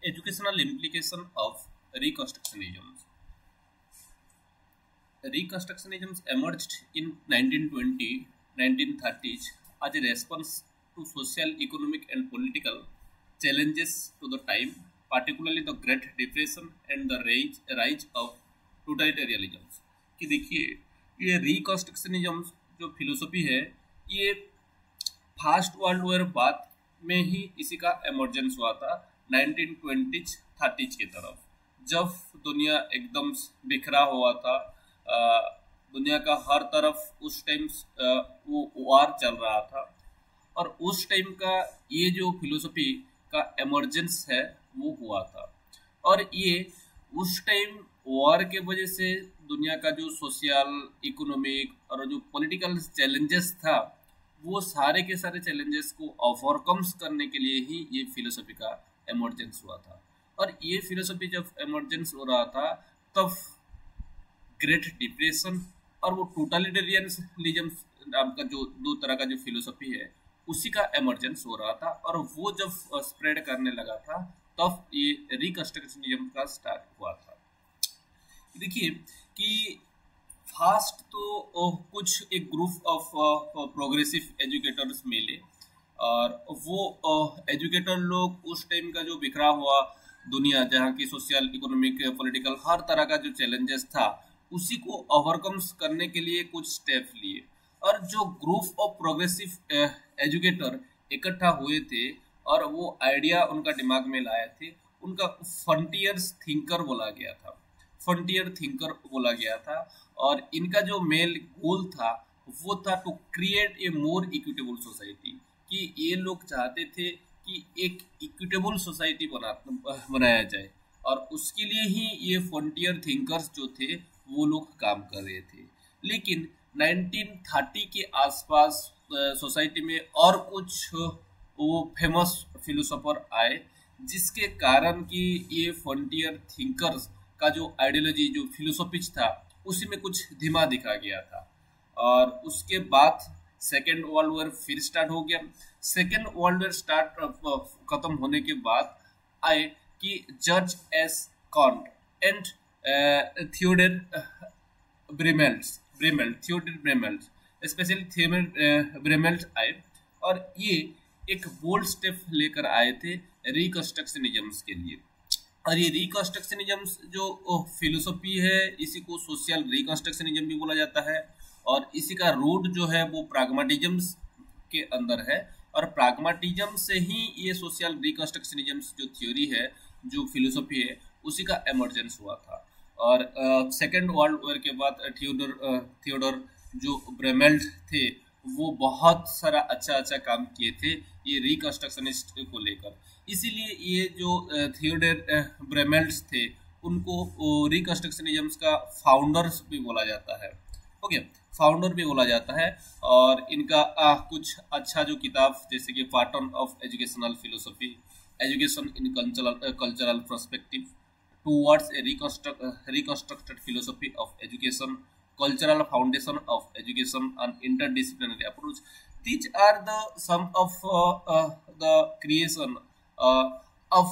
Educational implication of Reconstructionism. Reconstructionism emerged in 1920, 1930s as a response to social, economic, and political challenges to the time, particularly the Great Depression and the rise of totalitarianism. कि देखिए ये रिकॉन्स्ट्रक्शनिज्म जो philosophy है ये first world war बाद में ही इसी का एमर्जेंस हुआ था 1920s 30s की तरफ, जब दुनिया एकदम बिखरा हुआ था। दुनिया का हर तरफ उस टाइम वो वार चल रहा था और उस टाइम का ये जो फिलोसफी का एमर्जेंस है वो हुआ था। और ये उस टाइम वॉर के वजह से दुनिया का जो सोशल, इकोनॉमिक और जो पॉलिटिकल चैलेंजेस था वो सारे के सारे चैलेंजेस को ओवरकम्स करने के लिए ही ये फिलोसफी का एमर्जेंस हुआ था। और ये फिलोसफी जब एमर्जेंस हो रहा था तब ग्रेट डिप्रेशन और वो टोटलिटेरियनिज्म नाम का जो दो तरह का जो फिलोसफी है उसी का एमर्जेंस हो रहा था। और वो जब स्प्रेड करने लगा था तब ये रिकंस्ट्रक्शनिज्म का स्टार्ट हुआ था। देखिए कि फास्ट तो कुछ एक ग्रुप ऑफ प्रोग्रेसिव एजुकेटर्स मिले और वो एजुकेटर लोग उस टाइम का जो बिखरा हुआ दुनिया जहाँ की सोशल, इकोनॉमिक, पॉलिटिकल हर तरह का जो चैलेंजेस था उसी को ओवरकम्स करने के लिए कुछ स्टेप लिए। और जो ग्रुप ऑफ प्रोग्रेसिव एजुकेटर इकट्ठा हुए थे और वो आइडिया उनका दिमाग में लाए थे, उनका फ्रंटियर्स थिंकर बोला गया था। फ्रंटियर थिंकर बोला गया था और इनका जो मेन गोल था वो था to create a more equitable society, कि ये लोग चाहते थे कि एक इक्विटेबल सोसाइटी बनाया जाए। और उसके लिए ही ये फ्रंटियर थिंकर्स जो थे वो लोग काम कर रहे थे। लेकिन 1930 के आसपास सोसाइटी में और कुछ वो फेमस फिलोसोफर आए जिसके कारण कि ये फ्रंटियर थिंकर्स का जो आइडियोलॉजी, जो फिलोसफीज था उसी में कुछ धीमा दिखा गया था। और उसके बाद सेकेंड वर्ल्ड वॉर फिर स्टार्ट हो गया। सेकेंड वर्ल्ड वॉर स्टार्ट खत्म होने के बाद आए कि George S Counts and Theodore Brameld specially Theodore Brameld आए और ये एक बोल्ड स्टेप लेकर आए थे रिकंस्ट्रक्शनिज्म के लिए। और ये रिकंस्ट्रक्शनिज्म जो फिलोसफी है इसी को सोशल रिकंस्ट्रक्शनिज्म भी बोला जाता है और इसी का रूट जो है वो प्राग्मेटिज्म के अंदर है। और प्राग्मेटिज्म से ही ये सोशल रिकंस्ट्रक्शनिज्म जो थ्योरी है, जो फिलोसफी है, उसी का एमर्जेंस हुआ था। और सेकेंड वर्ल्ड वॉर के बाद थियोडर जो ब्रेमेल्ट थे वो बहुत सारा अच्छा काम किए थे ये रिकंस्ट्रक्शनिस्ट को लेकर। इसीलिए ये जो थियोडर ब्रेमेल्ट थे उनको रिकंस्ट्रक्शनिज्म का फाउंडर्स भी बोला जाता है। ओके, फाउंडर भी बोला जाता है। और इनका कुछ अच्छा जो किताब जैसे कि pattern of educational philosophy, education in cultural perspective towards a reconstructed philosophy of education, cultural foundation of education, and interdisciplinary approach. These are the some of the creation uh, of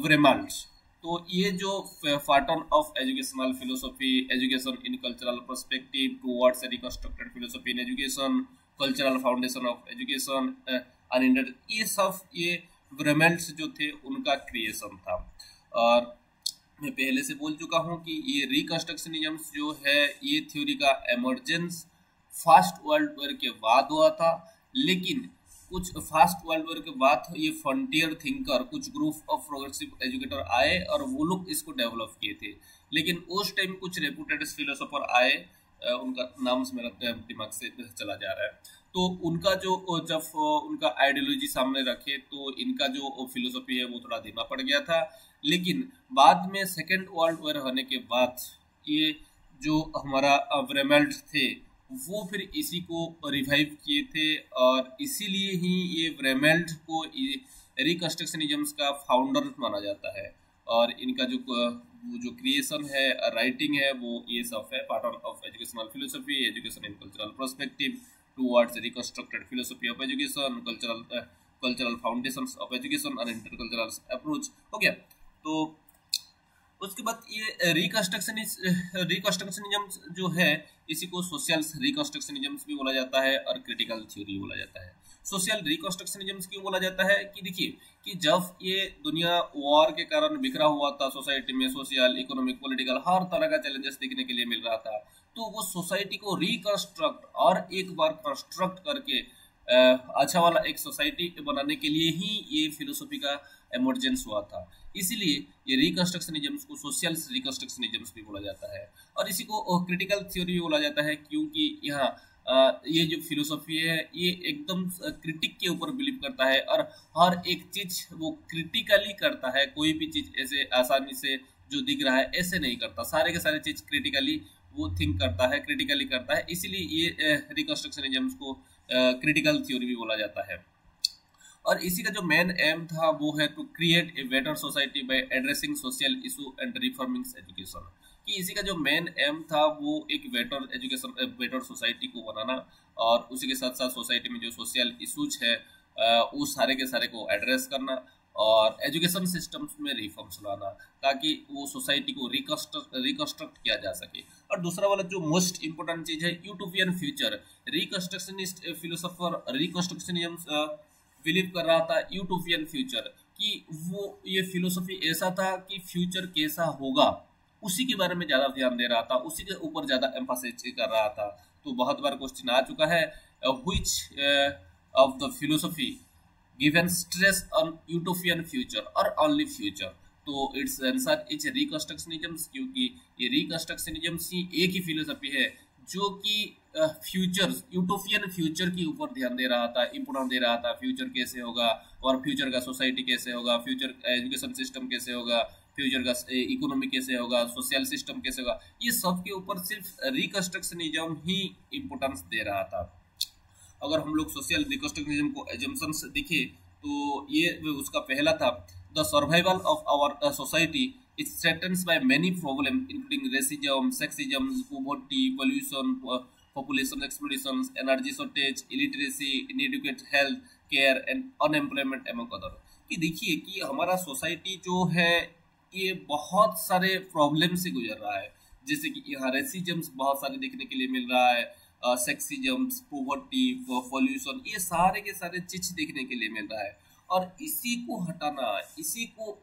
Bremel's। तो ये जो pattern of educational philosophy, education in cultural perspective towards a reconstructed philosophy in education, cultural foundation of education and ये सब ये ब्रेमेल्ट्स जो थे उनका creation था। और मैं पहले से बोल चुका हूँ कि ये रिकंस्ट्रक्शनिज्म जो है ये थ्योरी का एमर्जेंस फर्स्ट वर्ल्ड वॉर के बाद हुआ था। लेकिन कुछ फर्स्ट वर्ल्ड वॉर के बाद ये फ्रंटियर थिंकर, कुछ ग्रुप ऑफ प्रोग्रेसिव एजुकेटर आए और वो लोग इसको डेवलप किए थे। लेकिन उस टाइम कुछ रेपुटेड फिलोसोफर आए, उनका नाम मेरा दिमाग से चला जा रहा है, तो उनका जो जब उनका आइडियोलॉजी सामने रखे तो इनका जो फिलोसफी है वो थोड़ा धीमा पड़ गया था। लेकिन बाद में सेकेंड वर्ल्ड वॉर होने के बाद ये जो हमारा ब्रेमेल्ट थे वो फिर इसी को रिवाइव किए थे और इसीलिए ही ये ब्रेमेल्ट को रिकंस्ट्रक्शनिज्म का फाउंडर माना जाता है। और इनका जो क्रिएशन है, राइटिंग है, वो ये सब है pattern of educational philosophy, education in cultural perspective towards reconstructed philosophy of education, cultural cultural foundations of education और इंटरकल्चरल अप्रोच हो गया। तो उसके बाद ये रिकंस्ट्रक्शनिज्म जो है इसी को सोशल रिकंस्ट्रक्शनिज्म भी बोला जाता है और क्रिटिकल थ्योरी बोला जाता है। सोशल रिकंस्ट्रक्शनिज्म क्यों बोला जाता है कि देखिए कि जब ये दुनिया वॉर के कारण बिखरा हुआ था, सोसाइटी में सोशल इकोनॉमिक पॉलिटिकल हर तरह का चैलेंजेस देखने के लिए मिल रहा था, तो वो सोसाइटी को रिकंस्ट्रक्ट और एक बार कंस्ट्रक्ट करके अच्छा वाला एक सोसाइटी बनाने के लिए ही ये फिलोसफी का एमर्जेंस हुआ था। इसीलिए ये रिकंस्ट्रक्शनिज्म को सोशल रिकंस्ट्रक्शनिज्म भी बोला जाता है और इसी को क्रिटिकल थ्योरी भी बोला जाता है, क्योंकि यहाँ ये जो फिलोसफी है ये एकदम क्रिटिक के ऊपर बिलीव करता है और हर एक चीज वो क्रिटिकली करता है। कोई भी चीज ऐसे आसानी से जो दिख रहा है ऐसे नहीं करता, सारे के सारे चीज क्रिटिकली वो थिंक करता है, क्रिटिकली करता है। इसीलिए ये रिकंस्ट्रक्शनिज्म को क्रिटिकल थ्योरी भी बोला जाता है। और इसी का जो मेन एम था वो है to create a better society by addressing social issue and reforming education. कि इसी का जो मेन एम था वो एक बेटर एजुकेशन, बेटर सोसाइटी को बनाना और उसी के साथ साथ सोसाइटी में जो सोशल इशूज है वो सारे के सारे को एड्रेस करना और एजुकेशन सिस्टम्स में रिफॉर्म्स लाना ताकि वो सोसाइटी को रिकंस्ट्रक्ट किया जा सके। और दूसरा वाला जो मोस्ट इंपोर्टेंट चीज है यूटोपियन फ्यूचर। रिकंस्ट्रक्शनिस्ट फिलोसोफर रिकंस्ट्रक्शनिज्म बिलीव कर रहा था यूटोपियन फ्यूचर, कि वो ये फिलोसफी ऐसा था कि फ्यूचर कैसा होगा उसी के बारे में ज्यादा ध्यान दे रहा था, उसी के ऊपर ज्यादा एम्फासाइज कर रहा था। तो बहुत बार क्वेश्चन आ चुका है which of the philosophy given stress on utopian future और ओनली फ्यूचर। तो इट्स आंसर इज रिकंस्ट्रक्शनिज्म, क्योंकि ये रिकंस्ट्रक्शनिज्म ही एक ही फिलोसफी है जो कि फ्यूचर, यूटोपियन फ्यूचर के ऊपर ध्यान दे रहा था, इंपोर्टेंस दे रहा था। फ्यूचर कैसे होगा और फ्यूचर का सोसाइटी कैसे होगा, फ्यूचर एजुकेशन सिस्टम कैसे होगा, फ्यूचर का इकोनॉमी कैसे होगा, सोशल सिस्टम कैसे होगा, ये सब के ऊपर सिर्फ रिकंस्ट्रक्शनिज्म ही इंपोर्टेंस दे रहा था। अगर हम लोग सोशल रिकंस्ट्रक्शनिज्म को एजम्पशंस देखें तो ये उसका पहला था, the survival of our society is threatened by many problems including racism, sexism, poverty, pollution, population explosion, energy shortage, illiteracy, inadequate health care and unemployment among other। कि देखिए कि हमारा सोसाइटी जो है ये बहुत सारे प्रॉब्लम से गुजर रहा है, जैसे कि यहाँ रेसिजम्स बहुत सारे देखने के लिए मिल रहा है, सेक्सिजम्स, पोवर्टी, पॉल्यूशन, ये सारे के सारे चीज देखने के लिए मिल रहा है। और इसी को हटाना, इसी को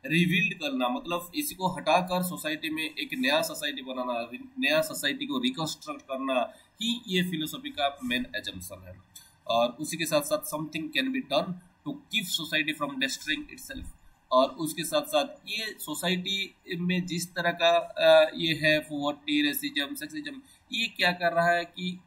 रिविल्ड करना, मतलब इसी को हटाकर सोसाइटी में एक नया सोसाइटी बनाना, नया सोसाइटी को रिकंस्ट्रक्ट करना ही ये फिलोसफी का मेन एजम्पशन है। और उसी के साथ साथ something can be done to keep society from destroying itself. और उसके साथ साथ ये सोसाइटी में जिस तरह का ये है पॉवर्टी, रेसिज्म, सेक्सिज्म, ये क्या कर रहा है कि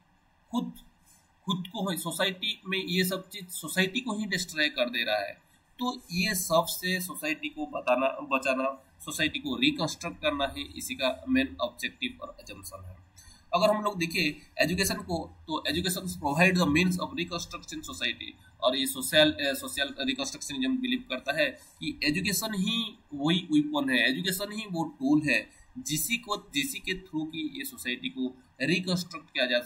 खुद को सोसाइटी में ये सब चीज सोसाइटी को ही डिस्ट्रॉय कर दे रहा है। तो ये सब से सोसाइटी को बचाना, सोसाइटी को रिकंस्ट्रक्ट करना ही इसी का मेन ऑब्जेक्टिव और एजम्पशन है। अगर हम लोग देखें एजुकेशन को, तो education provide the means of reconstruction society. और ये सोशल रिकंस्ट्रक्शनिज्म बिलीव करता है कि एजुकेशन ही वही वेपन है, एजुकेशन ही वो टूल है जिसी के थ्रू की ये सोसाइटी को रिकंस्ट्रक्ट किया जा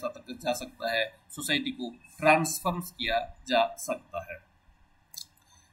सकता है, सोसाइटी को ट्रांसफॉर्म किया जा सकता है।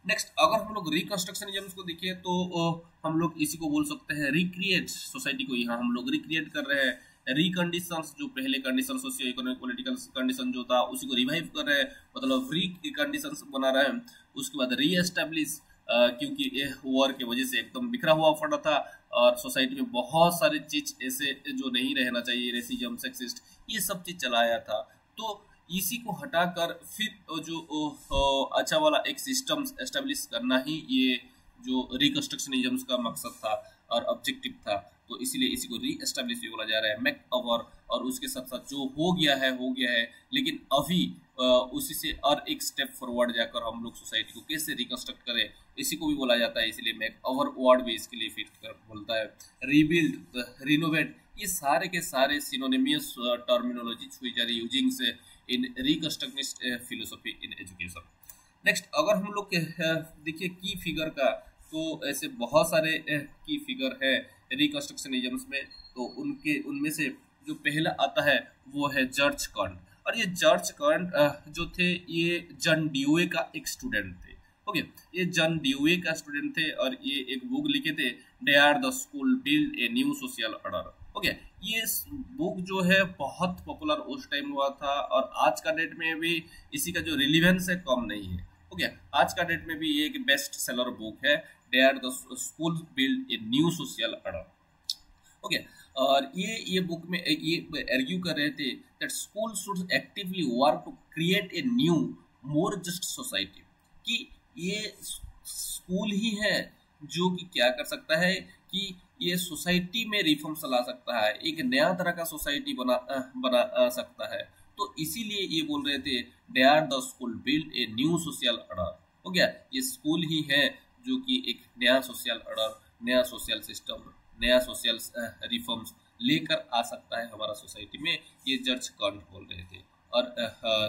नेक्स्ट, अगर हम लोग रिकंस्ट्रक्शनिज्म को देखें तो हम लोग इसी को बोल सकते हैं रिक्रिएट सोसाइटी को। यहाँ हम लोग रिक्रिएट कर रहे हैं, रिकंडीशंस, जो पहले condition socio economic political condition जो था उसी को रिवाइव कर रहे हैं, मतलब री कंडीशंस बना रहे हैं। उसके बाद री एस्टेब्लिश, क्योंकि ये वॉर की वजह से एकदम बिखरा हुआ पड़ा था और सोसाइटी में बहुत सारी चीज ऐसे जो नहीं रहना चाहिए, रेसिज्म, सेक्सिस्ट, ये सब चीज चलाया था। तो इसी को हटाकर फिर जो अच्छा वाला एक सिस्टम एस्टेब्लिश करना ही ये जो रिकंस्ट्रक्शनिज्म का मकसद था और ऑब्जेक्टिव था। तो इसीलिए इसी को री एस्टेब्लिश भी बोला जा रहा है, मेक ओवर। और उसके साथ साथ जो हो गया है, लेकिन अभी उसी से और एक स्टेप फॉरवर्ड जाकर हम लोग सोसाइटी को कैसे रिकंस्ट्रक्ट करें, इसी को भी बोला जाता है। इसलिए मेक ओवर वर्ड भी इसके लिए फिट कर बोलता है। रीबिल्ड, रिनोवेट, ये सारे के सारे सिनोनिमियस टर्मिनोलॉजी हुई जा रही यूजिंग से इन रिकंस्ट्रक्टिविस्ट फिलोसफी इन एजुकेशन। नेक्स्ट, अगर हम लोग देखिए की फिगर का, तो ऐसे बहुत सारे की फिगर है रिकंस्ट्रक्शनिज्म में। तो उनमें से जो पहला आता है वो है जॉर्ज कंट। और ये जॉर्ज कर्न जो थे ये जॉन ड्यूए का एक स्टूडेंट थे। ओके, ये जॉन ड्यूए का स्टूडेंट थे और ये एक बुक लिखे थे, dare the school build a new social order. Okay, ये बुक जो है बहुत पॉपुलर उस टाइम हुआ था और आज का डेट में भी इसी का जो रिलीवेंस है कम नहीं है। ओके, आज का डेट में भी ये एक बेस्ट सेलर बुक है, dare the school build a new social order. Okay, और ये बुक में ये आर्ग्यू कर रहे थे that school should actively work to create a new more just society, कि ये स्कूल ही है जो कि क्या कर सकता है कि ये सोसाइटी में रिफॉर्म्स ला सकता है, एक नया तरह का सोसाइटी बना सकता है। तो इसीलिए ये बोल रहे थे dare the school build a new social order. हो गया, ये स्कूल ही है जो कि एक नया सोशल ऑर्डर, नया सोशल सिस्टम, नया सोशल रिफॉर्म्स लेकर आ सकता है हमारा सोसाइटी में, ये जॉर्ज कर्न बोल रहे थे। और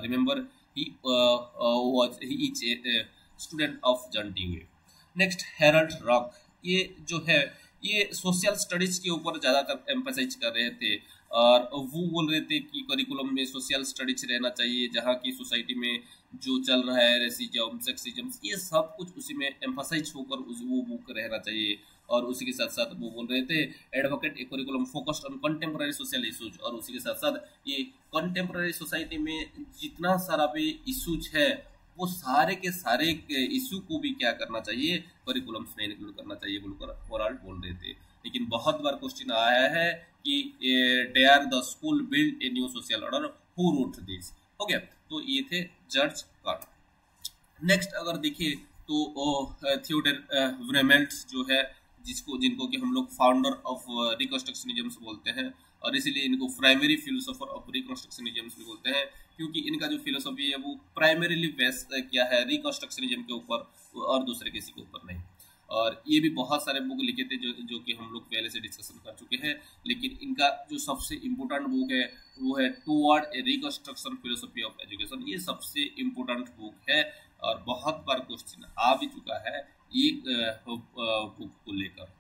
remember he was he is a student of John Dewey. Next Harold Rugg, ये जो है ये सोशल स्टडीज के ऊपर ज़्यादातर एम्फसाइज कर रहे थे और वो बोल रहे थे कि करिकुलम में सोशल स्टडीज रहना चाहिए, जहाँ की सोसाइटी में जो चल रहा है रेसिज्म, सेक्सिज्म, ये सब कुछ उसी में एम्फसाइज होकर वो बुक रहना चाहिए। और उसी के साथ साथ वो बोल रहे थे advocate A curriculum focused on contemporary social issues, और उसी के साथ साथ ये कंटेम्प्रेरी सोसाइटी में जितना सारा भी इशूज है वो सारे के सारे इशू को भी क्या करना चाहिए, करिकुलम्स में इंक्लूड करना चाहिए बोलकर ओवरऑल बोल रहे थे। लेकिन बहुत बार क्वेश्चन आया है कि dare the school build a new social order, who wrote this. हो गया, तो ये थे जॉर्ज कर्न। नेक्स्ट अगर देखिए तो थियोडर व्रेमेल्ट जो है, जिनको कि हम लोग फाउंडर ऑफ रिकंस्ट्रक्शनिज्म बोलते हैं, और इसीलिए इनको प्राइमरी फिलोसोफर ऑफ रिकंस्ट्रक्शनिज्म भी बोलते हैं, क्योंकि इनका जो फिलोसफी है वो प्राइमरीली बेस क्या है रिकंस्ट्रक्शनिज्म के ऊपर और दूसरे किसी के ऊपर नहीं। और ये भी बहुत सारे बुक लिखे थे जो कि हम लोग पहले से डिस्कशन कर चुके हैं, लेकिन इनका जो सबसे इम्पोर्टेंट बुक है वो है toward A reconstruction philosophy of education. ये सबसे इम्पोर्टेंट बुक है और बहुत बार क्वेश्चन आ भी चुका है एक बुक को लेकर।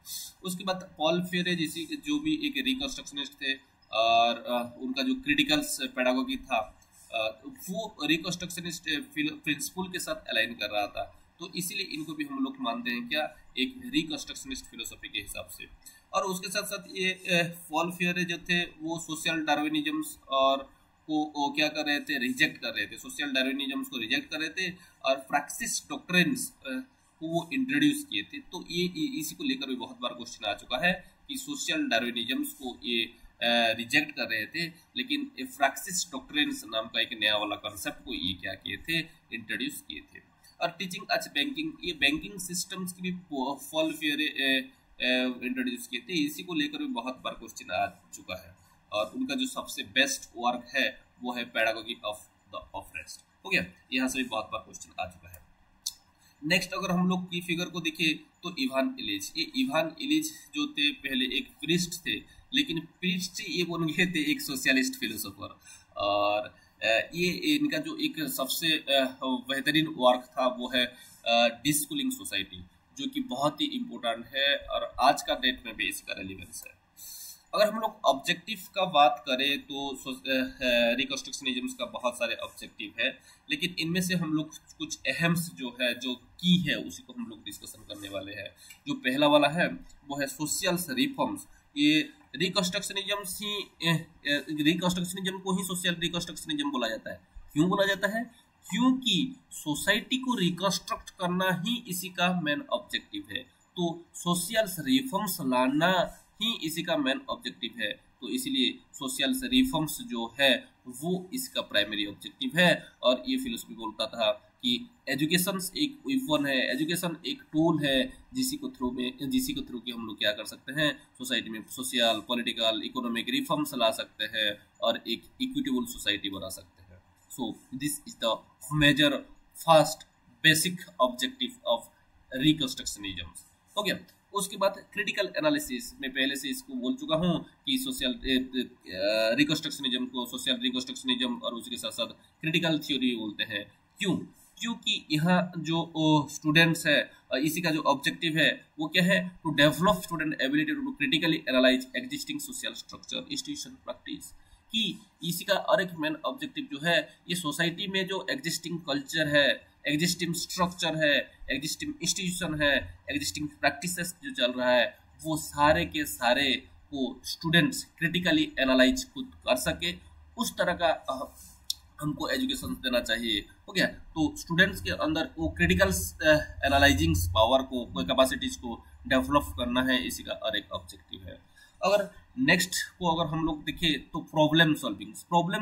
उसके बाद पॉल फेरे जैसी जो भी एक रिकंस्ट्रक्शनिस्ट थे और उनका जो क्रिटिकल पेडागोगी था वो रिकंस्ट्रक्शनिस्ट प्रिंसिपल के साथ अलाइन कर रहा था, तो इसीलिए इनको भी हम लोग मानते हैं क्या, एक रिकंस्ट्रक्शनिस्ट फिलोसफी के हिसाब से। और उसके साथ साथ ये पॉल फेरे जो थे वो सोशल डार्विनिज्म और को क्या कर रहे थे, रिजेक्ट कर रहे थे, सोशल डार्विनिज्म को रिजेक्ट कर रहे थे और प्रैक्टिस डॉक्ट्रिन्स को वो इंट्रोड्यूस किए थे। तो ये इसी को लेकर भी बहुत बार क्वेश्चन आ चुका है कि सोशल डार्विनिज्म को ये रिजेक्ट कर रहे थे, लेकिन फ्रैक्सिस डॉक्ट्रिन्स नाम का एक नया वाला कॉन्सेप्ट को ये क्या किए थे, इंट्रोड्यूस किए थे। और टीचिंग आज बैंकिंग, ये बैंकिंग सिस्टम्स की भी पॉल फेरे इंट्रोड्यूस किए थे, इसी को लेकर भी बहुत बार क्वेश्चन आ चुका है। और उनका जो सबसे बेस्ट वर्क है वो है पेडागोगी ऑफ द ऑप्रेस्ड। हो गया, यहाँ से भी बहुत बार क्वेश्चन आ चुका है। नेक्स्ट अगर हम लोग की फिगर को देखिए तो इवान इलिच, ये इवान इलिच जो थे पहले एक प्रीस्ट थे, लेकिन प्रीस्ट से ये बन गए थे एक सोशलिस्ट फिलोसोफर। और ये इनका जो एक सबसे बेहतरीन वर्क था वो है डिस्कूलिंग सोसाइटी, जो कि बहुत ही इम्पोर्टेंट है और आज का डेट में भी इसका रेलिवेंस है। अगर हम लोग ऑब्जेक्टिव का बात करें तो रिकंस्ट्रक्शनिज्म का बहुत सारे ऑब्जेक्टिव है, लेकिन इनमें से हम लोग कुछ अहम जो है जो की है उसी को हम लोग डिस्कशन करने वाले हैं। जो पहला वाला है वो है सोशल रिफॉर्म्स। ये रिकंस्ट्रक्शनिज्म को ही सोशल रिकंस्ट्रक्शनिज्म बोला जाता है। क्यों बोला जाता है? क्योंकि सोसाइटी को रिकंस्ट्रक्ट करना ही इसी का मेन ऑब्जेक्टिव है, तो सोशल रिफॉर्म्स लाना ही इसी का मेन ऑब्जेक्टिव है। तो इसीलिए सोशल रिफॉर्म्स जो है वो इसका प्राइमरी ऑब्जेक्टिव है। और ये फिलोसफी बोलता था कि एजुकेशन एक वेपन है, एजुकेशन एक टूल है जिसी को थ्रू के हम लोग क्या कर सकते हैं, सोसाइटी में सोशल, पॉलिटिकल, इकोनॉमिक रिफॉर्म्स ला सकते हैं और एक इक्विटेबल सोसाइटी बना सकते हैं। So this is the major first basic objective of reconstructionism. हो गया। उसके बाद क्रिटिकल एनालिसिस में पहले से इसको बोल चुका हूँ कि सोशल रिकंस्ट्रक्शनिज्म को सोशल रिकंस्ट्रक्शनिज्म और उसके साथ साथ क्रिटिकल थ्योरी बोलते हैं। क्यों? क्योंकि यहाँ जो स्टूडेंट्स है इसी का जो ऑब्जेक्टिव है वो क्या है, to develop student ability to critically analyse existing social structure, institution, practice, कि इसी का और एक मेन ऑब्जेक्टिव जो है, ये सोसाइटी में जो एग्जिस्टिंग कल्चर है, एग्जिस्टिंग स्ट्रक्चर है, एग्जिस्टिंग इंस्टीट्यूशन है, एग्जिस्टिंग प्रैक्टिसेस जो चल रहा है, वो सारे के सारे को स्टूडेंट्स क्रिटिकली एनालाइज खुद कर सके, उस तरह का हमको एजुकेशन देना चाहिए। हो गया, तो स्टूडेंट्स के अंदर वो क्रिटिकल एनालाइजिंग पावर को, कैपेसिटीज को डेवलप करना है, इसी का और एक ऑब्जेक्टिव है। अगर नेक्स्ट को अगर हम लोग देखें तो प्रॉब्लम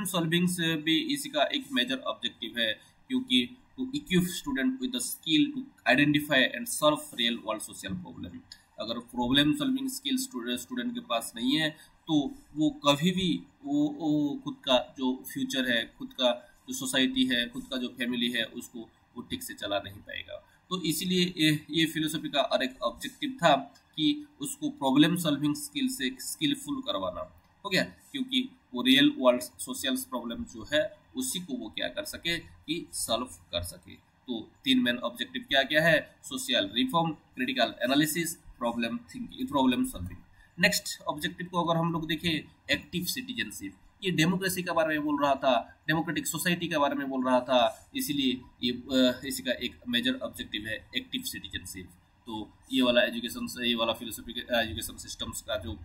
सॉल्विंग भी इसी का एक मेजर ऑब्जेक्टिव है, क्योंकि to equip student with the skill to identify and solve real world social problem. अगर प्रॉब्लम सॉल्विंग स्किल स्टूडेंट के पास नहीं है तो वो कभी भी वो खुद का जो फ्यूचर है, खुद का जो सोसाइटी है, खुद का जो फैमिली है, उसको वो ठीक से चला नहीं पाएगा। तो इसीलिए ये फिलोसफी का और एक ऑब्जेक्टिव था कि उसको प्रॉब्लम सॉल्विंग स्किल से स्किलफुल करवाना। हो गया, क्योंकि वो रियल वर्ल्ड सोशल प्रॉब्लम जो है उसी को वो क्या कर सके कि सॉल्व कर सके। तो 3 मेन ऑब्जेक्टिव क्या क्या है? Social reform, critical analysis, problem thinking, problem solving. Next objective को अगर हम लोग देखें, एक्टिव सिटीजनशिप, ये डेमोक्रेसी के बारे में बोल रहा था, डेमोक्रेटिक सोसाइटी के बारे में बोल रहा था, इसीलिए ये इसी का एक मेजर ऑब्जेक्टिव है एक्टिव सिटीजनशिप। तो ये वाला एजुकेशन से, ये वाला फिलोसफी के एजुकेशन सिस्टम्स का जो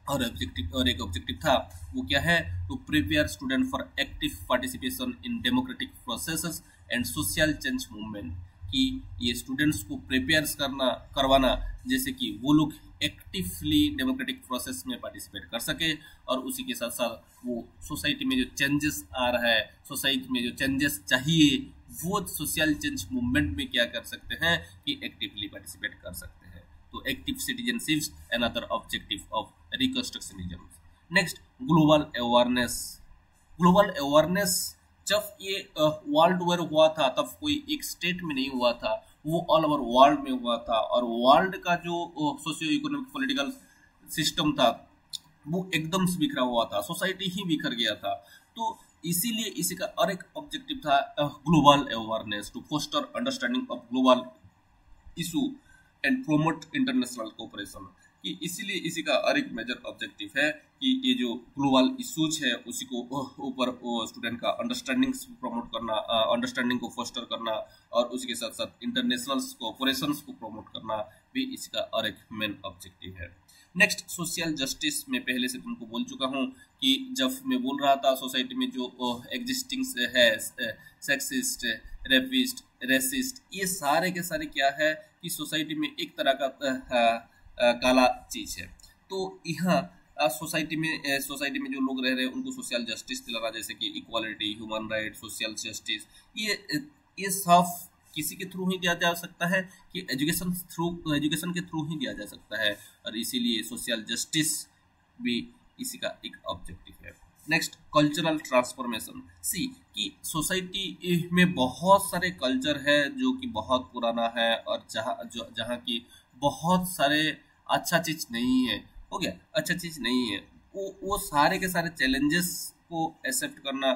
और एक ऑब्जेक्टिव था वो क्या है? To prepare student for active participation in democratic processes and social change movement, कि ये स्टूडेंट्स को प्रिपेयर करवाना जैसे कि वो लोग एक्टिवली डेमोक्रेटिक प्रोसेस में पार्टिसिपेट कर सके, और उसी के साथ साथ वो सोसाइटी में जो चेंजेस आ रहा है, सोसाइटी में जो चेंजेस चाहिए, वो सोशल चेंज मूवमेंट में क्या कर सकते हैं कि एक्टिवली पार्टिसिपेट कर सकते हैं। तो active citizenship another objective of reconstructionism. Next, global awareness जब ये वर्ल्ड वार हुआ था तब कोई एक स्टेट में नहीं हुआ था, वो ऑल ओवर वर्ल्ड में हुआ था, और वर्ल्ड का जो सोशियो इकोनॉमिक पॉलिटिकल सिस्टम था वो एकदम से बिखरा हुआ था, सोसाइटी ही बिखर गया था। तो इसीलिए इसी का और एक ऑब्जेक्टिव था global awareness, to foster understanding of global issue and promote international cooperation. कि इसीलिए इसी का और एक मेजर ऑब्जेक्टिव है कि ये जो ग्लोबल इश्यूज है उसी को ऊपर स्टूडेंट का अंडरस्टैंडिंग प्रमोट करना, अंडरस्टैंडिंग को फोस्टर करना, और उसी के साथ साथ इंटरनेशनल कोऑपरेशंस को प्रमोट करना भी इसका और एक मेन ऑब्जेक्टिव है। नेक्स्ट, सोशल जस्टिस में पहले से तुमको बोल चुका हूँ कि जब मैं बोल रहा था सोसाइटी में जो एग्जिस्टिंग है, सेक्सिस्ट, रेपिस्ट, रेसिस्ट, ये सारे के सारे क्या है कि सोसाइटी में एक तरह का काला चीज है। तो यहाँ सोसाइटी में जो लोग रह रहे हैं उनको सोशल जस्टिस दिलाना, जैसे कि equality, human right, social justice, ये सब किसी के थ्रू ही दिया जा सकता है कि एजुकेशन के थ्रू ही दिया जा सकता है, और इसीलिए सोशल जस्टिस भी इसी का एक ऑब्जेक्टिव है। Next, cultural transformation. सी कि सोसाइटी में बहुत सारे कल्चर है जो कि बहुत पुराना है, और जहाँ की बहुत सारे अच्छा चीज नहीं है। हो गया, अच्छा चीज नहीं है, वो सारे के सारे चैलेंजेस को एक्सेप्ट करना,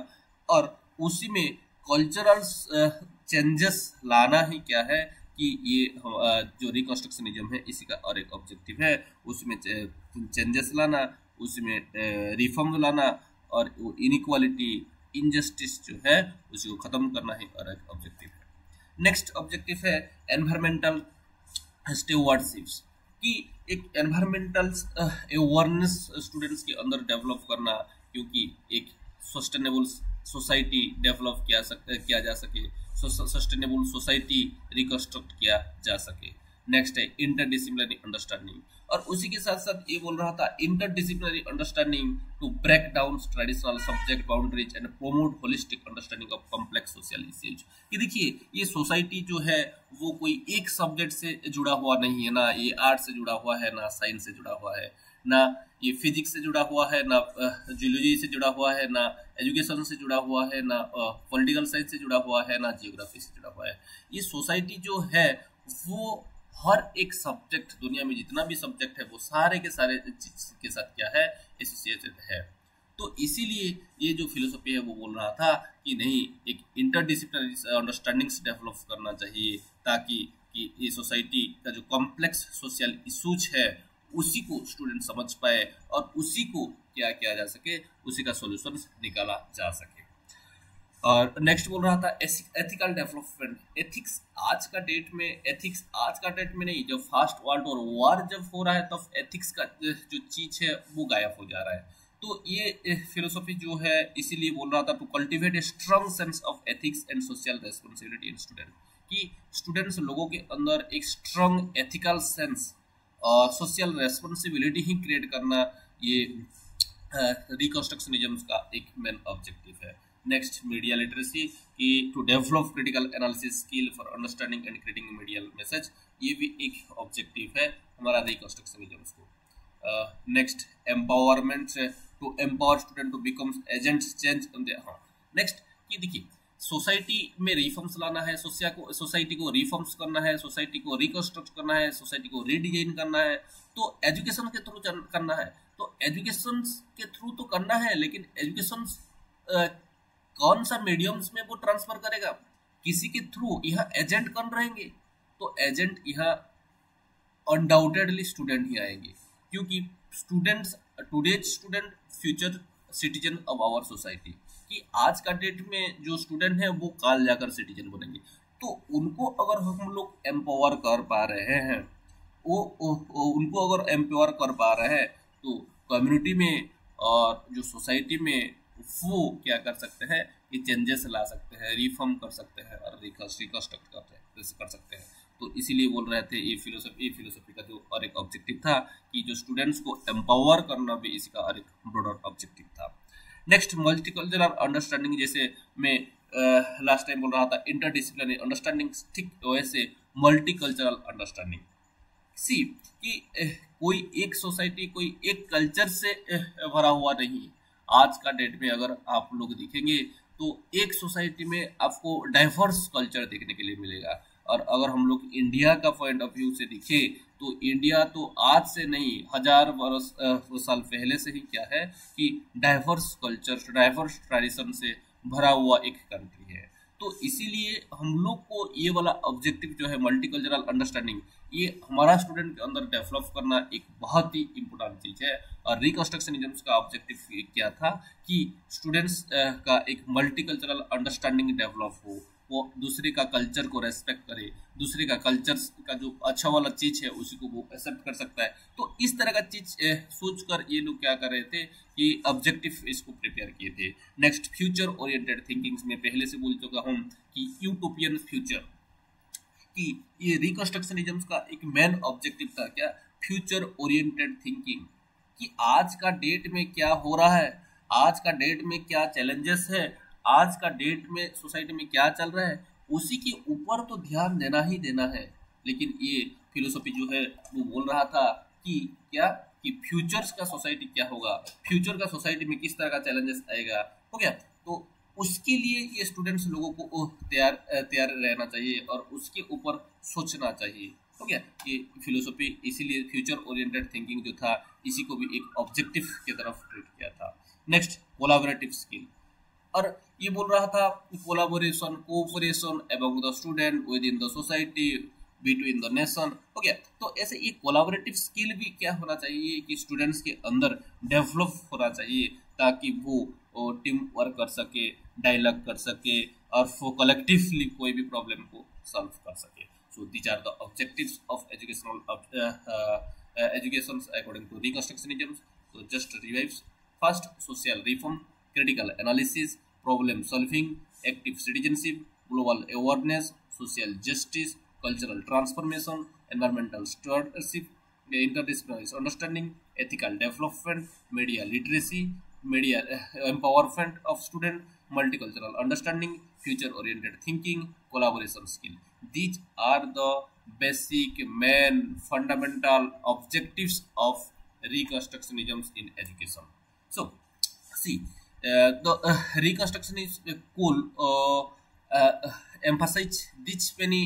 और उसी में कल्चरल चेंजेस लाना ही क्या है कि ये जो रिकंस्ट्रक्शनिज्म है इसी का और एक ऑब्जेक्टिव है। उसमें चेंजेस लाना, उसमें रिफॉर्म लाना, और वो इनइक्वालिटी, इनजस्टिस जो है उसी को खत्म करना ही और एक ऑब्जेक्टिव है। नेक्स्ट ऑब्जेक्टिव है एनवायरमेंटल स्टेवर्डशिप्स, कि एक एनवायरमेंटल अवेयरनेस स्टूडेंट्स के अंदर डेवलप करना, क्योंकि एक सस्टेनेबल सोसाइटी डेवलप किया जा सके, सस्टेनेबल सोसाइटी रिकंस्ट्रक्ट किया जा सके। नेक्स्ट है इंटरडिसिप्लिनरी अंडरस्टैंडिंग, और उसी के साथ साथ ये बोल रहा था interdisciplinary understanding to break down traditional subject boundaries and promote holistic understanding of complex social issues. कि देखिए, ये सोसाइटी जो है वो कोई एक सब्जेक्ट से जुड़ा हुआ नहीं है, ना ये आर्ट से जुड़ा हुआ है, ना साइंस से जुड़ा हुआ है, ना ये फिजिक्स से जुड़ा हुआ है, ना जियोलॉजी से जुड़ा हुआ है, ना एजुकेशन से जुड़ा हुआ है, ना पॉलिटिकल साइंस से जुड़ा हुआ है, ना जियोग्राफी से जुड़ा हुआ है। ये सोसाइटी जो है वो हर एक सब्जेक्ट, दुनिया में जितना भी सब्जेक्ट है वो सारे के सारे के साथ क्या है, एसोसिएटेड है। तो इसीलिए ये जो फिलोसफी है वो बोल रहा था कि नहीं, एक इंटरडिसिप्लिनरी अंडरस्टैंडिंग्स डेवलप करना चाहिए, ताकि कि ये सोसाइटी का जो कॉम्प्लेक्स सोशल इशूज है उसी को स्टूडेंट समझ पाए और उसी को क्या किया जा सके, उसी का सॉल्यूशन निकाला जा सके। और नेक्स्ट बोल रहा था एथिकल डेवलपमेंट, एथिक्स आज का डेट में, एथिक्स आज का डेट में नहीं, जब फास्ट वर्ल्ड और वार जब हो रहा है तब एथिक्स का जो चीज है वो गायब हो जा रहा है। तो ये फिलोसफी जो है इसीलिए बोल रहा था to cultivate a strong sense of ethics and social responsibility in student, कि स्टूडेंट्स लोगों के अंदर एक स्ट्रांग एथिकल सेंस और सोशल रेस्पॉन्सिबिलिटी ही क्रिएट करना, ये रिकंस्ट्रक्शनिज्म का एक मेन ऑब्जेक्टिव है। नेक्स्ट मीडिया लिटरेसी, कि to develop critical analysis skill for understanding and creating media message, ये भी एक ऑब्जेक्टिव है हमारा रिकंस्ट्रक्शनिज्म को। Next empowerment, to empower student to become agents change in their. हाँ नेक्स्ट, ये देखिए सोसाइटी में रिफॉर्म्स लाना है, सोसाइटी को रिफॉर्म्स करना है, सोसाइटी को रिकंस्ट्रक्ट करना है, सोसाइटी को रीडिजाइन करना है, तो एजुकेशन के थ्रू करना है। तो एजुकेशन के थ्रू तो करना है, लेकिन एजुकेशन कौन सा मीडियम्स में वो ट्रांसफर करेगा, किसी के थ्रू, यहाँ एजेंट कौन रहेंगे, तो एजेंट यहाँ अनडाउटेडली स्टूडेंट ही आएंगे, क्योंकि students, today's student future citizen of our society, कि आज का डेट में जो स्टूडेंट है वो काल जाकर सिटीजन बनेंगे। तो उनको अगर हम लोग एम्पावर कर पा रहे हैं, उनको अगर एम्पावर कर पा रहे हैं, तो कम्युनिटी में और जो सोसाइटी में वो क्या कर सकते हैं कि चेंजेस ला सकते हैं, रिफॉर्म कर सकते हैं और रिकंस्ट्रक्ट कर सकते हैं। तो इसीलिए बोल रहे थे ये फिलोसफी का जो और एक ऑब्जेक्टिव था कि जो स्टूडेंट्स को एम्पावर करना भी इसका और एक ब्रॉडर ऑब्जेक्टिव था। नेक्स्ट मल्टीकल्चरल अंडरस्टैंडिंग, जैसे मैं लास्ट टाइम बोल रहा था इंटरडिसिप्लिनरी अंडरस्टैंडिंग, ठीक वैसे मल्टीकल्चरल अंडरस्टैंडिंग, सी कि कोई एक सोसाइटी, कोई एक कल्चर से भरा हुआ नहीं। आज का डेट में अगर आप लोग देखेंगे तो एक सोसाइटी में आपको डाइवर्स कल्चर देखने के लिए मिलेगा। और अगर हम लोग इंडिया का पॉइंट ऑफ व्यू से देखें तो इंडिया तो आज से नहीं, 1000 साल पहले से ही क्या है कि डाइवर्स कल्चर, डाइवर्स ट्रेडिशन से भरा हुआ एक कंट्री है। तो इसीलिए हम लोग को ये वाला ऑब्जेक्टिव जो है मल्टीकल्चरल अंडरस्टैंडिंग, ये हमारा स्टूडेंट के अंदर डेवलप करना एक बहुत ही इम्पोर्टेंट चीज है। और रिकंस्ट्रक्शनिज्म का ऑब्जेक्टिव क्या था कि स्टूडेंट्स का एक मल्टीकल्चरल अंडरस्टैंडिंग डेवलप हो, वो दूसरे का कल्चर को रेस्पेक्ट करे, दूसरे का कल्चर का जो अच्छा वाला चीज है उसी को वो एक्सेप्ट कर सकता है। तो इस तरह का चीज सोचकर ये लोग क्या कर रहे थे कि ऑब्जेक्टिव इसको प्रिपेयर किए थे। नेक्स्ट फ्यूचर ओरिएंटेड थिंकिंग, में पहले से बोल चुका हूँ कि यूटोपियन फ्यूचर, कि ये रिकंस्ट्रक्शनिज्म का एक मेन ऑब्जेक्टिव था क्या, फ्यूचर ओरिएंटेड थिंकिंग, कि आज का डेट में क्या हो रहा है, आज का डेट में क्या चैलेंजेस है, आज का डेट में सोसाइटी में क्या चल रहा है, उसी के ऊपर तो ध्यान देना ही देना है। लेकिन ये फिलोसफी जो है वो बोल रहा था कि क्या, कि फ्यूचर्स का सोसाइटी क्या होगा, फ्यूचर का सोसाइटी में किस तरह का चैलेंजेस आएगा, हो गया। तो उसके लिए ये स्टूडेंट्स लोगों को तैयार रहना चाहिए और उसके ऊपर सोचना चाहिए, हो गया। ये फिलोसफी इसीलिए फ्यूचर ओरिएंटेड थिंकिंग जो था इसी को भी एक ऑब्जेक्टिव की तरफ ट्रीट किया था। नेक्स्ट कोलैबोरेटिव स्किल, और ये बोल रहा था collaboration, cooperation among the student with in the society, between the nation, हो गया। तो ऐसे ये कोलैबोरेटिव स्किल भी क्या होना चाहिए कि स्टूडेंट्स के अंदर डेवलप होना चाहिए, ताकि वो टीम वर्क कर सके, डायलॉग कर सके और वो कलेक्टिवली कोई भी प्रॉब्लम को सॉल्व कर सके। So these are the objectives of education according to reconstructionism. So just revives, first social reform, critical analysis, problem solving, active citizenship, global awareness, social justice, cultural transformation, environmental stewardship, interdisciplinary understanding, ethical development, media literacy, media empowerment of student, multicultural understanding, future oriented thinking, collaboration skill. These are the basic main fundamental objectives of reconstructionism in education. So see, the reconstruction is cool, emphasize these many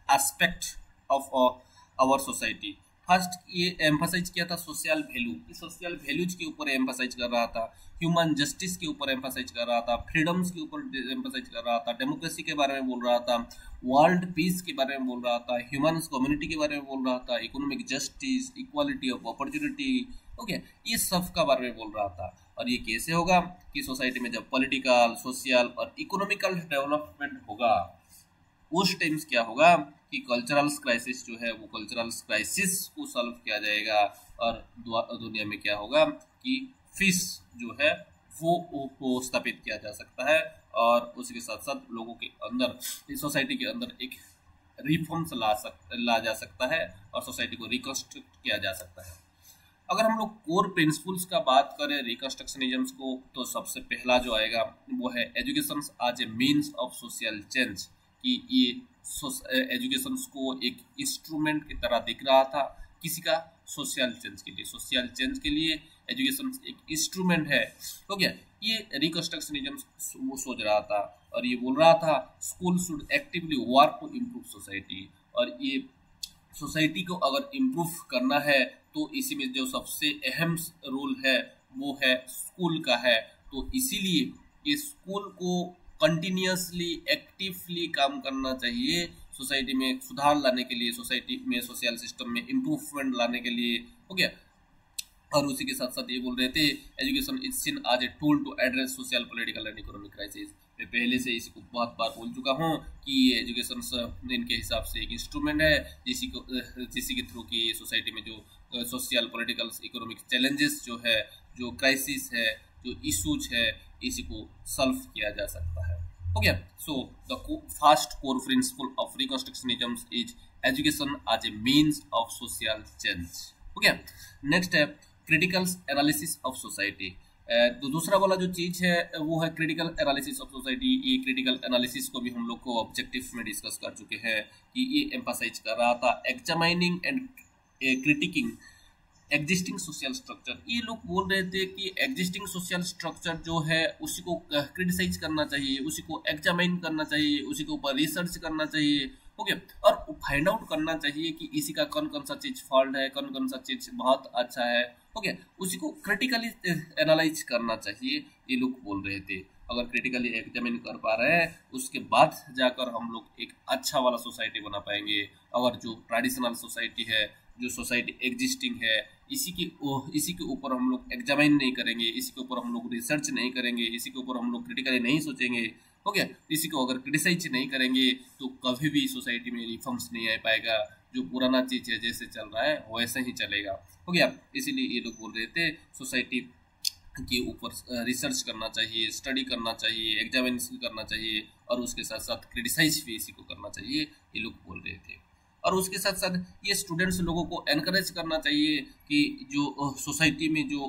aspects of our society, first ये emphasise किया था social value, ये social values के ऊपर emphasise कर रहा था, human justice के ऊपर एम्फसाइज कर रहा था, फ्रीडम्स के ऊपर एम्फसाइज कर रहा था, डेमोक्रेसी के बारे में बोल रहा था, वर्ल्ड पीस के बारे में बोल रहा था, ह्यूमन कम्युनिटी के बारे में बोल रहा था, economic justice, equality of opportunity, okay, ये सब का बारे में बोल रहा था। और ये कैसे होगा कि सोसाइटी में जब पॉलिटिकल, सोशल और इकोनॉमिकल डेवलपमेंट होगा उस टाइम्स क्या होगा कि कल्चरल क्राइसिस जो है वो कल्चरल क्राइसिस को सॉल्व किया जाएगा, और दुनिया में क्या होगा कि पीस जो है वो स्थापित किया जा सकता है, और उसके साथ साथ लोगों के अंदर, सोसाइटी के अंदर एक रिफॉर्म्स ला जा सकता है, और सोसाइटी को रिकंस्ट्रक्ट किया जा सकता है। अगर हम लोग कोर प्रिंसिपल्स का बात करें रिकंस्ट्रक्शनिज्म को, तो सबसे पहला जो आएगा वो है education as a means of social change, कि ये एजुकेशन को एक इंस्ट्रूमेंट की तरह दिख रहा था किसी का सोशल चेंज के लिए, सोशल चेंज के लिए एजुकेशन एक इंस्ट्रूमेंट है। तो क्या ये रिकंस्ट्रक्शनिज्म वो सोच रहा था, और ये बोल रहा था school should actively work to improve society, और ये सोसाइटी को अगर इम्प्रूव करना है तो इसी में जो सबसे अहम रोल है वो है स्कूल का है। तो इसीलिए ये स्कूल को कंटिन्यूसली एक्टिवली काम करना चाहिए सोसाइटी में सुधार लाने के लिए, सोसाइटी में सोशल सिस्टम में इम्प्रूवमेंट लाने के लिए, हो गया। और उसी के साथ साथ ये बोल रहे थे education is seen as a tool to address social political and economic crisis. मैं पहले से इसको बहुत बार बोल चुका हूँ कि ये एजुकेशन इनके हिसाब से एक इंस्ट्रूमेंट है जिसी के थ्रू की सोसाइटी में जो सोशल पॉलिटिकल इकोनॉमिक चैलेंजेस जो है, जो क्राइसिस है, जो इशूज है, इसी को सॉल्व किया जा सकता है। हो गया। So the first core principle of reconstructionism is education as a means of social change. हो गया। नेक्स्ट है क्रिटिकल एनालिसिस ऑफ सोसाइटी। तो दूसरा वाला जो चीज है वो है क्रिटिकल एनालिसिस ऑफ सोसाइटी। ये क्रिटिकल एनालिसिस को भी हम लोग को ऑब्जेक्टिव में डिस्कस कर चुके हैं कि ये एम्फसाइज कर रहा था examining and critiquing existing social structure. ये लोग बोल रहे थे कि एग्जिस्टिंग सोशल स्ट्रक्चर जो है उसी को क्रिटिसाइज करना चाहिए, उसी को एग्जामाइन करना चाहिए, उसी के ऊपर रिसर्च करना चाहिए। ओके, और फाइंड आउट करना चाहिए कि इसी का कौन कौन सा चीज फॉल्ट है, कौन कौन सा चीज बहुत अच्छा है। ओके, उसी को क्रिटिकली एनालाइज करना चाहिए, ये लोग बोल रहे थे। अगर क्रिटिकली एग्जामिन कर पा रहे हैं उसके बाद जाकर हम लोग एक अच्छा वाला सोसाइटी बना पाएंगे। अगर जो ट्रेडिशनल सोसाइटी है, जो सोसाइटी एग्जिस्टिंग है, इसी के ऊपर हम लोग एग्जामिन नहीं करेंगे, इसी के ऊपर हम लोग रिसर्च नहीं करेंगे, इसी के ऊपर हम लोग क्रिटिकली नहीं सोचेंगे, हो गया, इसी को अगर क्रिटिसाइज नहीं करेंगे तो कभी भी सोसाइटी में रिफॉर्म्स नहीं आ पाएगा। जो पुराना चीज है जैसे चल रहा है वैसे ही चलेगा। हो गया। इसीलिए ये लोग बोल रहे थे सोसाइटी के ऊपर रिसर्च करना चाहिए, स्टडी करना चाहिए, एग्जामिनेशन करना चाहिए, और उसके साथ साथ क्रिटिसाइज भी इसी को करना चाहिए, ये लोग बोल रहे थे। और उसके साथ साथ ये स्टूडेंट्स लोगों को एनकरेज करना चाहिए कि जो सोसाइटी में जो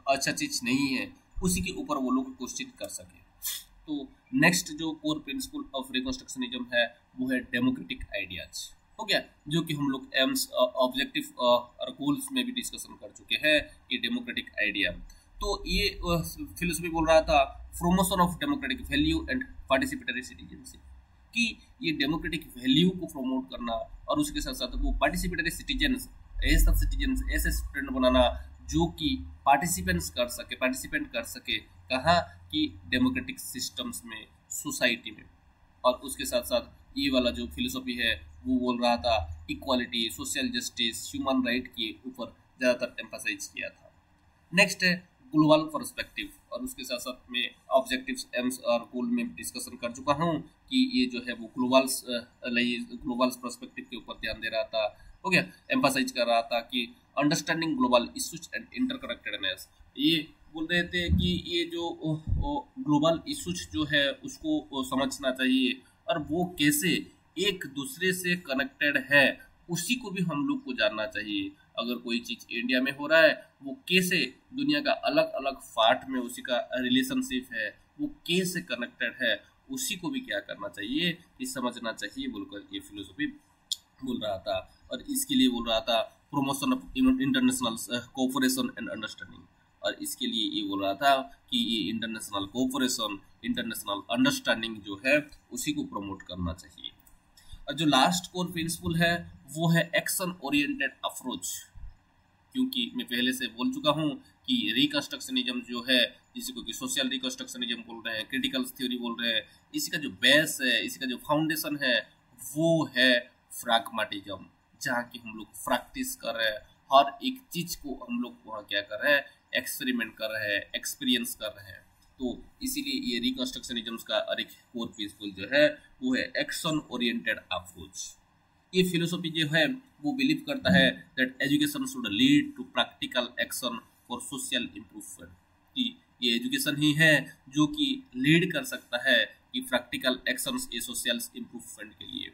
अच्छा चीज नहीं है उसी के ऊपर वो लोग क्वेश्चन कर सके। तो नेक्स्ट जो कोर प्रिंसिपल ऑफ रिकंस्ट्रक्शनिज्म है वो है डेमोक्रेटिक आइडियाज। हो गया, जो कि हम लोग एम्स ऑब्जेक्टिव और गोल्स में भी डिस्कशन कर चुके हैं कि डेमोक्रेटिक आइडिया। तो ये फिलोसफी बोल रहा था promotion of democratic value and participatory citizenship, कि ये डेमोक्रेटिक वैल्यू को प्रमोट करना और उसके साथ साथ वो पार्टिसिपेटरी सिटीजन्स, ऐसे स्टूडेंट बनाना जो कि पार्टिसिपेंट कर सके कहाँ कि डेमोक्रेटिक सिस्टम्स में, सोसाइटी में। और उसके साथ साथ ये वाला जो फिलोसफी है वो बोल रहा था equality, social justice, human right के ऊपर ज़्यादातर एम्फसाइज किया था। नेक्स्ट है ग्लोबल पर्सपेक्टिव, और उसके साथ साथ में ऑब्जेक्टिव्स, एम्स और गोल में डिस्कशन कर चुका हूँ कि ये जो है वो ग्लोबल पर्सपेक्टिव के ऊपर ध्यान दे रहा था। हो गया, एम्फसाइज कर रहा था कि understanding global issues and interconnectedness. ये बोल रहे थे कि ये जो ग्लोबल इशूज जो है उसको समझना चाहिए, और वो कैसे एक दूसरे से कनेक्टेड है उसी को भी हम लोग को जानना चाहिए। अगर कोई चीज इंडिया में हो रहा है वो कैसे दुनिया का अलग अलग पार्ट में उसी का रिलेशनशिप है, वो कैसे कनेक्टेड है, उसी को भी क्या करना चाहिए कि समझना चाहिए बोलकर ये फिलोसफी बोल रहा था। और इसके लिए बोल रहा था promotion of international cooperation and understanding, और इसके लिए ये बोल रहा था कि ये इंटरनेशनल कोऑपरेशन, इंटरनेशनल अंडरस्टैंडिंग जो है उसी को प्रमोट करना चाहिए। और जो लास्ट कोर प्रिंसिपल है वो है एक्शन ओरिएंटेड अप्रोच, क्योंकि मैं पहले से बोल चुका हूँ कि रिकंस्ट्रक्शनिज्म जो है, इसी को कि सोशल रिकंस्ट्रक्शनिज्म बोल रहे हैं, क्रिटिकल थ्योरी बोल रहे हैं, इसी का जो बेस है, इसी का जो फाउंडेशन है वो है फ्रैग्मेटिज्म, जहाँ की हम लोग प्रैक्टिस कर रहे हैं, हर एक चीज को हम लोग वहाँ क्या कर रहे हैं, एक्सपेरिमेंट कर रहे हैं, एक्सपीरियंस कर रहे हैं। तो इसीलिए ये रिकंस्ट्रक्शनिज्म का और एक कोर प्रिंसिपल जो है वो है एक्शन ओरिएंटेड अप्रोच। ये फिलोसॉफी जो है वो बिलीव करता है that education should lead to practical action for social improvement, कि ये एजुकेशन ही है जो कि लीड कर सकता है कि प्रैक्टिकल एक्शंस ये सोशल इम्प्रूवमेंट के लिए।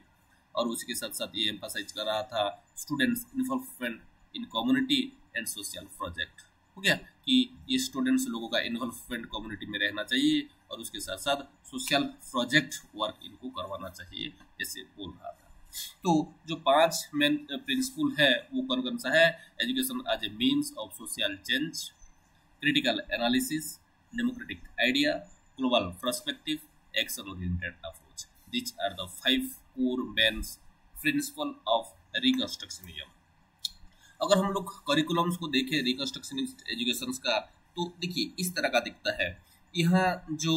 और उसके साथ साथ ये एम्फसाइज कर रहा था students involvement in community and social project, हो गया कि ये स्टूडेंट्स लोगों का इन्वॉल्वमेंट कम्युनिटी में रहना चाहिए और उसके साथ साथ सोशल प्रोजेक्ट वर्क इनको करवाना चाहिए, ऐसे बोल रहा था। तो जो 5 मेन प्रिंसिपल है वो कौन कौन सा है? Education as a means of social change, critical analysis, democratic idea, global perspective, action oriented approach. These are the 5 core main principle of reconstructionism। अगर हम लोग करिकुलम्स को देखें रिकंस्ट्रक्शनिस्ट एजुकेशन का, तो देखिए इस तरह का दिखता है। यहाँ जो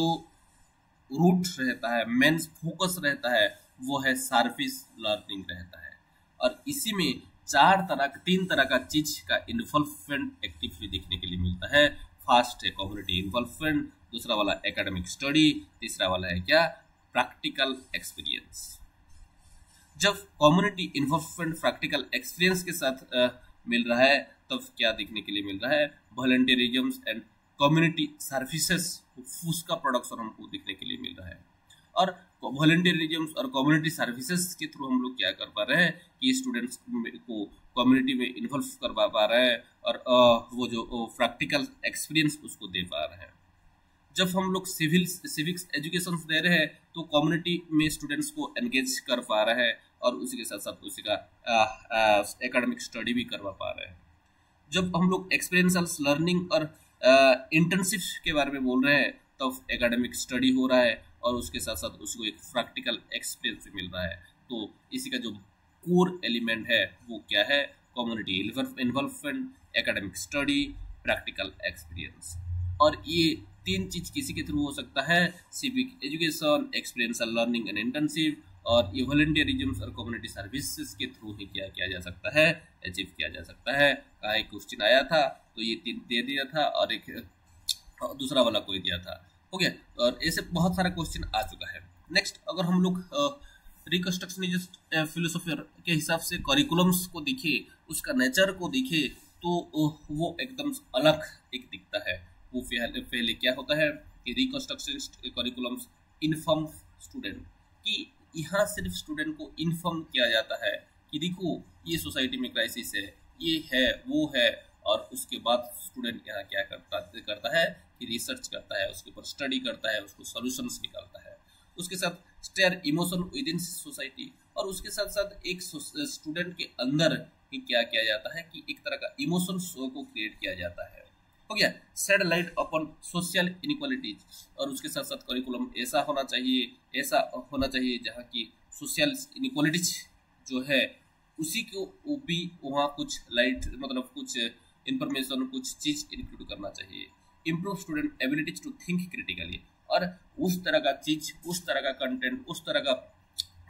रूट रहता है, मेन फोकस रहता है, वो है सर्विस लर्निंग रहता है, और इसी में 3 तरह का चीज का इन्वॉल्वमेंट एक्टिवली देखने के लिए मिलता है। फर्स्ट है कम्युनिटी इन्वॉल्वमेंट, दूसरा वाला एकेडमिक स्टडी, तीसरा वाला है क्या, प्रैक्टिकल एक्सपीरियंस। जब कम्युनिटी इन्वॉल्वमेंट प्रैक्टिकल एक्सपीरियंस के साथ मिल रहा है तब क्या देखने के लिए मिल रहा है, वॉलंटियरिज्म एंड कम्युनिटी सर्विसेज, उसका प्रोडक्शन हमको देखने के लिए मिल रहा है। और वॉलंटियरिज्म और कम्युनिटी सर्विसेज के थ्रू हम लोग क्या कर पा रहे हैं कि स्टूडेंट्स को कम्युनिटी में इन्वॉल्व करवा पा रहे हैं और वो जो प्रैक्टिकल एक्सपीरियंस उसको दे पा रहे हैं। जब हम लोग सिविक्स एजुकेशन दे रहे हैं तो कम्युनिटी में स्टूडेंट्स को एंगेज कर पा रहे हैं और उसी के साथ साथ उसी का एकेडमिक स्टडी भी करवा पा रहे हैं। जब हम लोग एक्सपीरियंशियल लर्निंग और इंटर्नशिप के बारे में बोल रहे हैं तब एकेडमिक स्टडी हो रहा है और उसके साथ साथ उसको एक प्रैक्टिकल एक्सपीरियंस मिल रहा है। तो इसी का जो कोर एलिमेंट है वो क्या है, community involvement, academic study, practical experience. और ये 3 चीज किसी के थ्रू हो सकता है, civic education, experiential learning and internship, और ये वॉलंटियरिज्म और कम्युनिटी सर्विसेज के थ्रू ही क्या किया जा सकता है, अचीव किया जा सकता है। कहा एक क्वेश्चन आया था तो ये 3 दे दिया था और एक दूसरा वाला कोई दिया था, हो गया। और ऐसे बहुत सारा क्वेश्चन आ चुका है। नेक्स्ट अगर हम लोग रिकंस्ट्रक्शनिस्ट फिलोसोफी के हिसाब से करिकुलम्स को देखे, उसका नेचर को देखे, तो वो एकदम अलग एक दिखता है। वो पहले क्या होता है कि रिकंस्ट्रक्शनिस्ट करिकुलम्स इन्फॉर्म स्टूडेंट, कि यहाँ सिर्फ स्टूडेंट को इन्फॉर्म किया जाता है कि देखो ये सोसाइटी में क्राइसिस है, ये है, वो है, और उसके बाद स्टूडेंट यहाँ क्या करता है कि रिसर्च करता है, उसके ऊपर स्टडी करता है, उसको सॉल्यूशंस निकालता है, उसके साथ stir emotion within society, और उसके साथ साथ एक स्टूडेंट के अंदर ही क्या किया जाता है कि एक तरह का इमोशंस को क्रिएट किया जाता है, हो गया। Shed light upon social inequalities, और उसके साथ साथ करिकुलम ऐसा होना चाहिए जहाँ की सोशल इनइक्वालिटीज जो है उसी को भी वहाँ कुछ लाइट, मतलब कुछ इंफॉर्मेशन, कुछ चीज इंक्लूड करना चाहिए। Improve student abilities to think critically, और उस तरह का चीज, उस तरह का कंटेंट, उस तरह का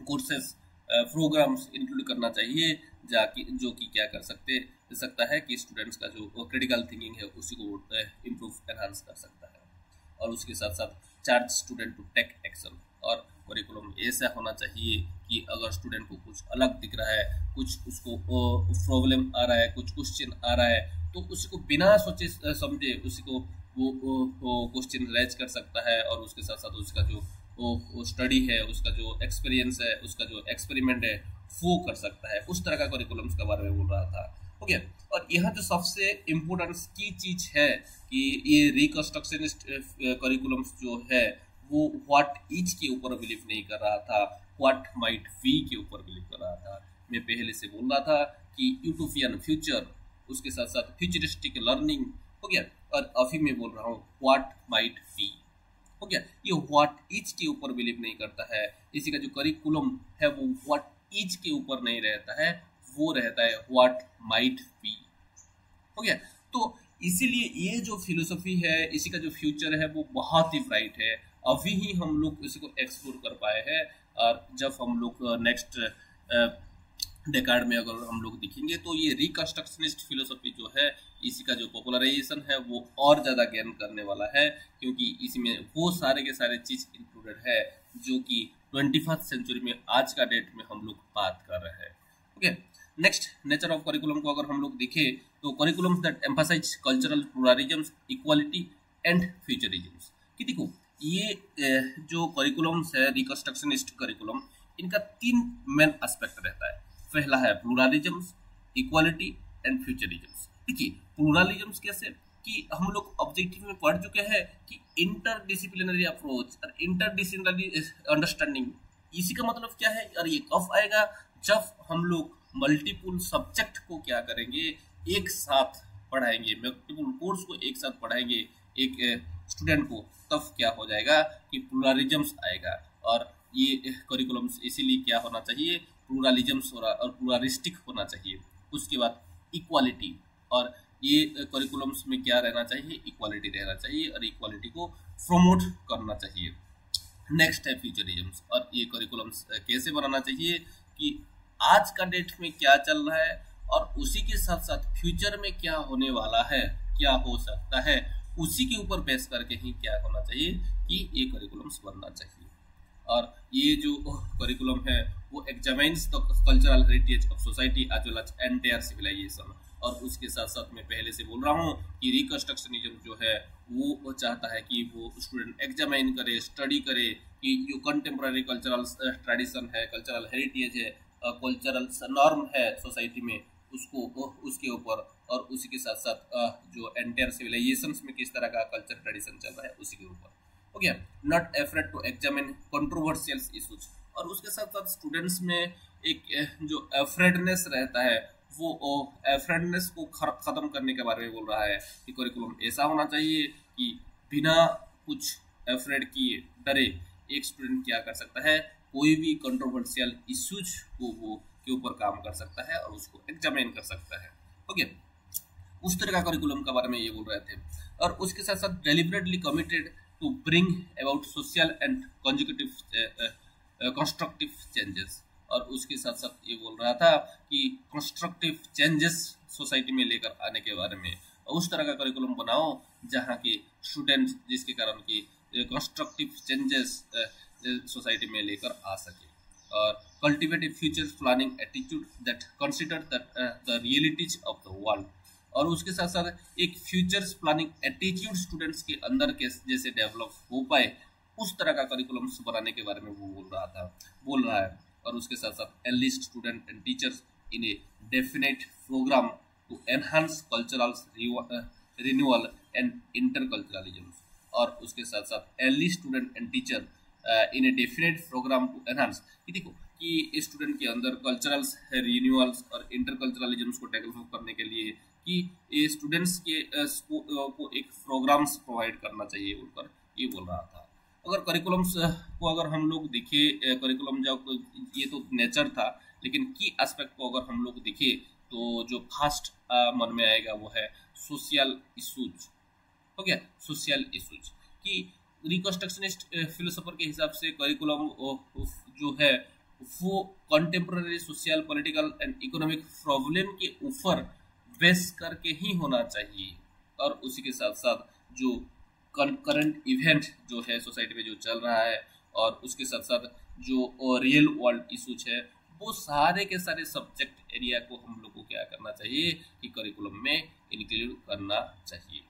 कोर्सेस, प्रोग्राम्स इंक्लूड करना चाहिए जो कि क्या कर सकता है कि स्टूडेंट्स का जो क्रिटिकल थिंकिंग है उसी को इम्प्रूव एनहांस कर सकता है। और उसके साथ साथ charge student to take action, और करिकुलम ऐसा होना चाहिए कि अगर स्टूडेंट को कुछ अलग दिख रहा है, कुछ उसको प्रॉब्लम आ रहा है, कुछ क्वेश्चन आ रहा है, तो उसी को बिना सोचे समझे उसी को वो क्वेश्चन रेज कर सकता है, और उसके साथ साथ उसका जो वो स्टडी है, उसका जो एक्सपीरियंस है, उसका जो एक्सपेरिमेंट है वो कर सकता है। उस तरह का करिकुलम्स के बारे में बोल रहा था, हो गया। और यहाँ जो सबसे इम्पोर्टेंट की चीज है कि ये रिकंस्ट्रक्शनिस्ट करिकुलम्स जो है वो व्हाट इज के ऊपर बिलीव नहीं कर रहा था, व्हाट माइट बी के ऊपर बिलीव कर रहा था। मैं पहले से बोल रहा था कि यूटोपियन फ्यूचर, उसके साथ साथ फ्यूचरिस्टिक लर्निंग, हो गया। और अभी मैं बोल रहा हूँ व्हाट माइट बी, हो गया। ये व्हाट इज के ऊपर बिलीव नहीं करता है। इसी का जो करिकुलम है वो व्हाट इज के ऊपर नहीं रहता है, वो रहता है व्हाट माइट बी। हो गया। तो इसीलिए ये जो फिलोसफी है, इसी का जो फ्यूचर है वो बहुत ही ब्राइट है। अभी ही हम लोग इसको एक्सप्लोर कर पाए हैं, और जब हम लोग नेक्स्ट डेकाड में अगर हम लोग देखेंगे तो ये रिकंस्ट्रक्शनिस्ट फिलोसफी जो है, इसी का जो पॉपुलराइजेशन है वो और ज़्यादा गेन करने वाला है, क्योंकि इसमें वो सारे के सारे चीज़ इंक्लूडेड है जो कि 21st सेंचुरी में आज का डेट में हम लोग बात कर रहे हैं। Okay, next nature of curriculum को अगर हम लोग देखें तो curriculum that emphasise cultural pluralism, equality and futurism. कि देखो ये जो करिकुलम्स है रिकंस्ट्रक्शनिस्ट करिकुलम, इनका 3 मेन एस्पेक्ट रहता है। पहला है प्लुरलिज्म, इक्वालिटी एंड फ्यूचरिज्म। देखिए प्लुरलिज्म कैसे कि हम लोग ऑब्जेक्टिव में पढ़ चुके हैं कि इंटरडिसिप्लिनरी अप्रोच और इंटरडिसिप्लिनरी अंडरस्टैंडिंग, इसी का मतलब क्या है, और ये कब आएगा, जब हम लोग मल्टीपल सब्जेक्ट को क्या करेंगे, एक साथ पढ़ाएंगे, मल्टीपल कोर्स को एक साथ पढ़ाएंगे एक स्टूडेंट को, तब क्या हो जाएगा कि प्लुरलिज्म आएगा। और ये करिकुलम्स इसीलिए क्या होना चाहिए, प्लुरलिज्म और प्लुरलिस्टिक होना चाहिए। उसके बाद इक्वालिटी, और ये करिकुलम्स में क्या रहना चाहिए, इक्वालिटी रहना चाहिए और इक्वालिटी को प्रमोट करना चाहिए। नेक्स्ट है फ्यूचरिज्म, और ये करिकुलम्स कैसे बनाना चाहिए कि आज का डेट में क्या चल रहा है और उसी के साथ साथ फ्यूचर में क्या होने वाला है, क्या हो सकता है, उसी के ऊपर बेस करके ही क्या होना चाहिए कि ये करिकुलम्स बनना चाहिए। और ये जो करिकुलम है वो examines the cultural heritage of society as well as entire civilization. और उसके साथ साथ मैं पहले से बोल रहा हूँ कि रिकंस्ट्रक्शनिज्म जो है वो चाहता है कि वो स्टूडेंट एग्जामिन करे, स्टडी करे कि जो कंटेम्प्रेरी कल्चरल ट्रेडिशन है, कल्चरल हेरिटेज है, कल्चरल नॉर्म है सोसाइटी में, उसको उसके ऊपर, और उसी के साथ साथ जो एंटायर सिविलाइजेशंस में किस तरह का कल्चर ट्रेडिशन चल रहा है उसी के ऊपर। हो गया। Not afraid to examine controversial issues, और उसके साथ साथ स्टूडेंट्स में एक जो एफ्रेडनेस रहता है, वो एफ्रेडनेस को खत्म करने के बारे में बोल रहा है कि करिकुलम ऐसा होना चाहिए कि बिना कुछ एफ्रेड किए, डरे, एक स्टूडेंट क्या कर सकता है, कोई भी कंट्रोवर्शियल इश्यूज को वो के ऊपर काम कर सकता है और उसको एग्जामिन कर सकता है। ओके, उस तरह का करिकुलम के बारे में ये बोल रहे थे। और उसके साथ साथ deliberately committed to bring about social and constructive changes, और उसके साथ साथ ये बोल रहा था कि कंस्ट्रक्टिव चेंजेस सोसाइटी में लेकर आने के बारे में, और उस तरह का करिकुलम बनाओ जहाँ के स्टूडेंट्स, जिसके कारण की कंस्ट्रक्टिव चेंजेस सोसाइटी में लेकर आ सके। और cultivate future planning attitude that consider the realities of the world, और उसके साथ साथ एक फ्यूचर्स प्लानिंग एटीट्यूड स्टूडेंट्स के अंदर के जैसे डेवलप हो पाए, उस तरह का करिकुलम्स बनाने के बारे में वो बोल रहा है। और उसके साथ साथ enlist student and teachers in a definite programme to enhance cultural renewal and interculturalism, और उसके साथ साथ enlist student and teacher in a definite programme to enhance, कि देखो कि स्टूडेंट के अंदर कल्चरल्स रिन्यूअल्स और इंटरकल्चरलिज्म को डेवलप करने के लिए कि ये स्टूडेंट्स के को एक प्रोग्राम्स प्रोवाइड करना चाहिए ऊपर, ये बोल रहा था। अगर करिकुलम्स को अगर हम लोग देखें, करिकुलम जब ये तो नेचर था, लेकिन की एस्पेक्ट को अगर हम लोग देखें तो जो फर्स्ट मन में आएगा वो है सोशल इशूज। हो गया, सोशल इशूज कि रिकंस्ट्रक्शनिस्ट फिलोसोफर के हिसाब से करिकुलम जो है वो contemporary social, political and economic problem के ऊपर बेस करके ही होना चाहिए। और उसी के साथ साथ जो करंट इवेंट जो है सोसाइटी में जो चल रहा है, और उसके साथ साथ जो रियल वर्ल्ड इशूज है, वो सारे के सारे सब्जेक्ट एरिया को हम लोग को क्या करना चाहिए कि करिकुलम में इंक्लूड करना चाहिए।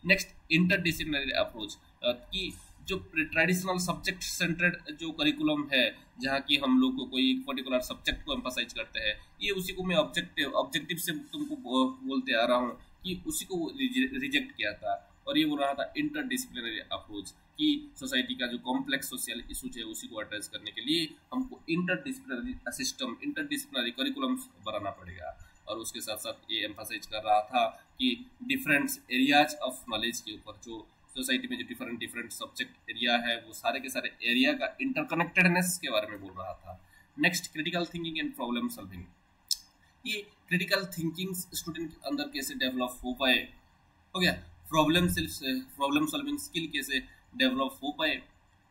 नेक्स्ट, इंटरडिसिप्लिनरी अप्रोच, कि जो ट्रेडिशनल सब्जेक्ट सेंटर्ड जो करिकुलम है, जहाँ की हम लोग को कोई पर्टिकुलर सब्जेक्ट को एम्फसाइज करते हैं, ये उसी को मैं ऑब्जेक्टिव से तुमको बोलते आ रहा हूँ कि उसी को रिजेक्ट किया था। और ये बोल रहा था इंटरडिसिप्लिनरी अप्रोच कि सोसाइटी का जो कॉम्प्लेक्स सोशल इशूज है उसी को एड्रेस करने के लिए हमको इंटरडिसिप्लिनरी सिस्टम, इंटरडिसिप्लिनरी करिकुलम्स बनाना पड़ेगा। और उसके साथ साथ ये एम्फसाइज कर रहा था कि डिफरेंट एरियाज ऑफ नॉलेज के ऊपर, जो सोसाइटी में जो डिफरेंट सब्जेक्ट एरिया है, वो सारे के सारे एरिया का इंटरकनेक्टेडनेस के बारे में बोल रहा था। Next critical thinking and problem solving. ये क्रिटिकल थिंकिंग स्टूडेंट के अंदर कैसे डेवलप हो पाए, हो गया। प्रॉब्लम सॉल्विंग स्किल कैसे डेवलप हो पाए,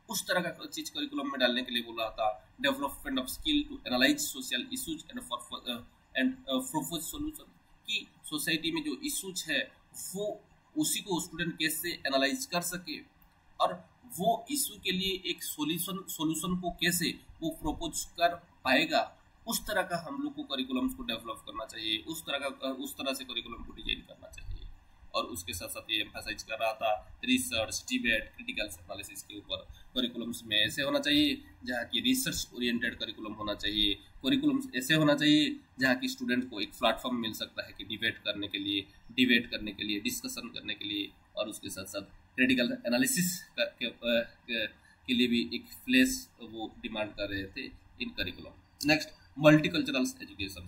उस तरह का चीज करिकुलम में डालने के लिए बोला था। Development of skill to analyze social issues and propose solution, कि सोसाइटी में जो इश्यूज है वो उसी को स्टूडेंट कैसे एनालाइज कर सके और वो इशू के लिए एक सॉल्यूशन को कैसे वो प्रपोज कर पाएगा, उस तरह का हम लोग को करिकुलम्स को डेवलप करना चाहिए, उस तरह से करिकुलम को डिजाइन करना चाहिए। और उसके साथ साथ ये एम्फसाइज कर रहा था रिसर्च, डिबेट, क्रिटिकल एनालिसिस के ऊपर करिकुलम्स में ऐसे होना चाहिए जहाँ की रिसर्च ओरिएंटेड करिकुलम होना चाहिए। करिकुलम्स ऐसे होना चाहिए जहाँ की स्टूडेंट को एक प्लेटफॉर्म मिल सकता है कि डिबेट करने के लिए, डिस्कशन करने के लिए, और उसके साथ साथ क्रिटिकल एनालिसिस के लिए भी एक प्लेस वो डिमांड कर रहे थे इन करिकुलम। नेक्स्ट मल्टीकल्चरल एजुकेशन,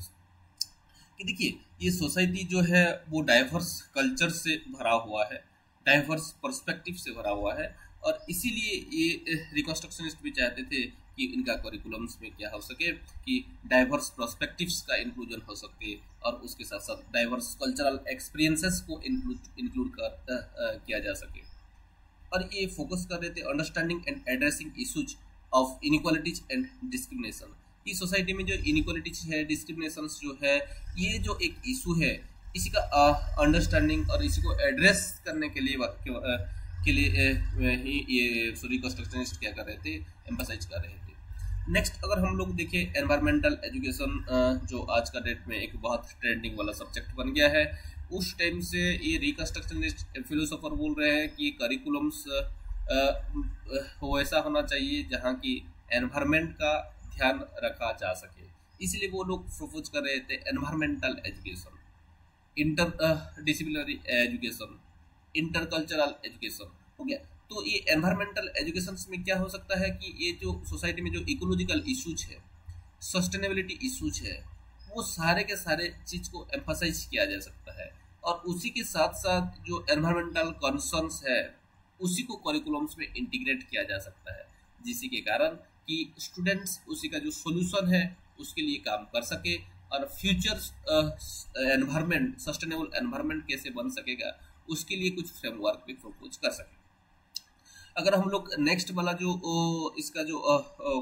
कि देखिए ये सोसाइटी जो है वो डाइवर्स कल्चर से भरा हुआ है, डाइवर्स पर्सपेक्टिव से भरा हुआ है, और इसीलिए ये रिकंस्ट्रक्शनिस्ट भी चाहते थे कि इनका करिकुलम्स में क्या हो सके कि डाइवर्स पर्सपेक्टिव्स का इंक्लूजन हो सके, और उसके साथ साथ डाइवर्स कल्चरल एक्सपीरियंसेस को इंक्लूड किया जा सके। और ये फोकस कर रहे थे understanding and addressing issues of inequalities and discrimination, कि सोसाइटी में जो इनइक्वालिटीज है, डिस्क्रिमिनेशन जो है, ये जो एक इशू है, इसी का अंडरस्टैंडिंग और इसी को एड्रेस करने के लिए ही ये रिकंस्ट्रक्शनिस्ट क्या कर रहे थे, एम्फसाइज कर रहे थे। नेक्स्ट अगर हम लोग देखें एनवायरमेंटल एजुकेशन, जो आज का डेट में एक बहुत ट्रेंडिंग वाला सब्जेक्ट बन गया है, उस टाइम से ये रिकंस्ट्रक्शनिस्ट फिलोसोफर बोल रहे हैं कि करिकुलम्स वैसा होना चाहिए जहाँ की एनवायरमेंट का ध्यान रखा जा सके, इसलिए वो लोग प्रपोज कर रहे थे environmental education, inter disciplinary education, intercultural education, हो गया। तो ये एनवायरमेंटल एजुकेशन में क्या हो सकता है कि ये जो सोसाइटी में जो इकोलॉजिकल इश्यूज है, सस्टेनेबिलिटी इश्यूज है, वो सारे के सारे चीज को एम्फसाइज किया जा सकता है, और उसी के साथ साथ जो एनवायरमेंटल कंसर्न्स है उसी को करिकुलम्स में इंटीग्रेट किया जा सकता है, जिसके के कारण कि स्टूडेंट्स उसी का जो सॉल्यूशन है उसके लिए काम कर सके, और फ्यूचर एनवायरमेंट, सस्टेनेबल एनवायरमेंट कैसे बन सकेगा उसके लिए कुछ फ्रेमवर्क भी प्रपोज कर सके। अगर हम लोग नेक्स्ट वाला जो इसका जो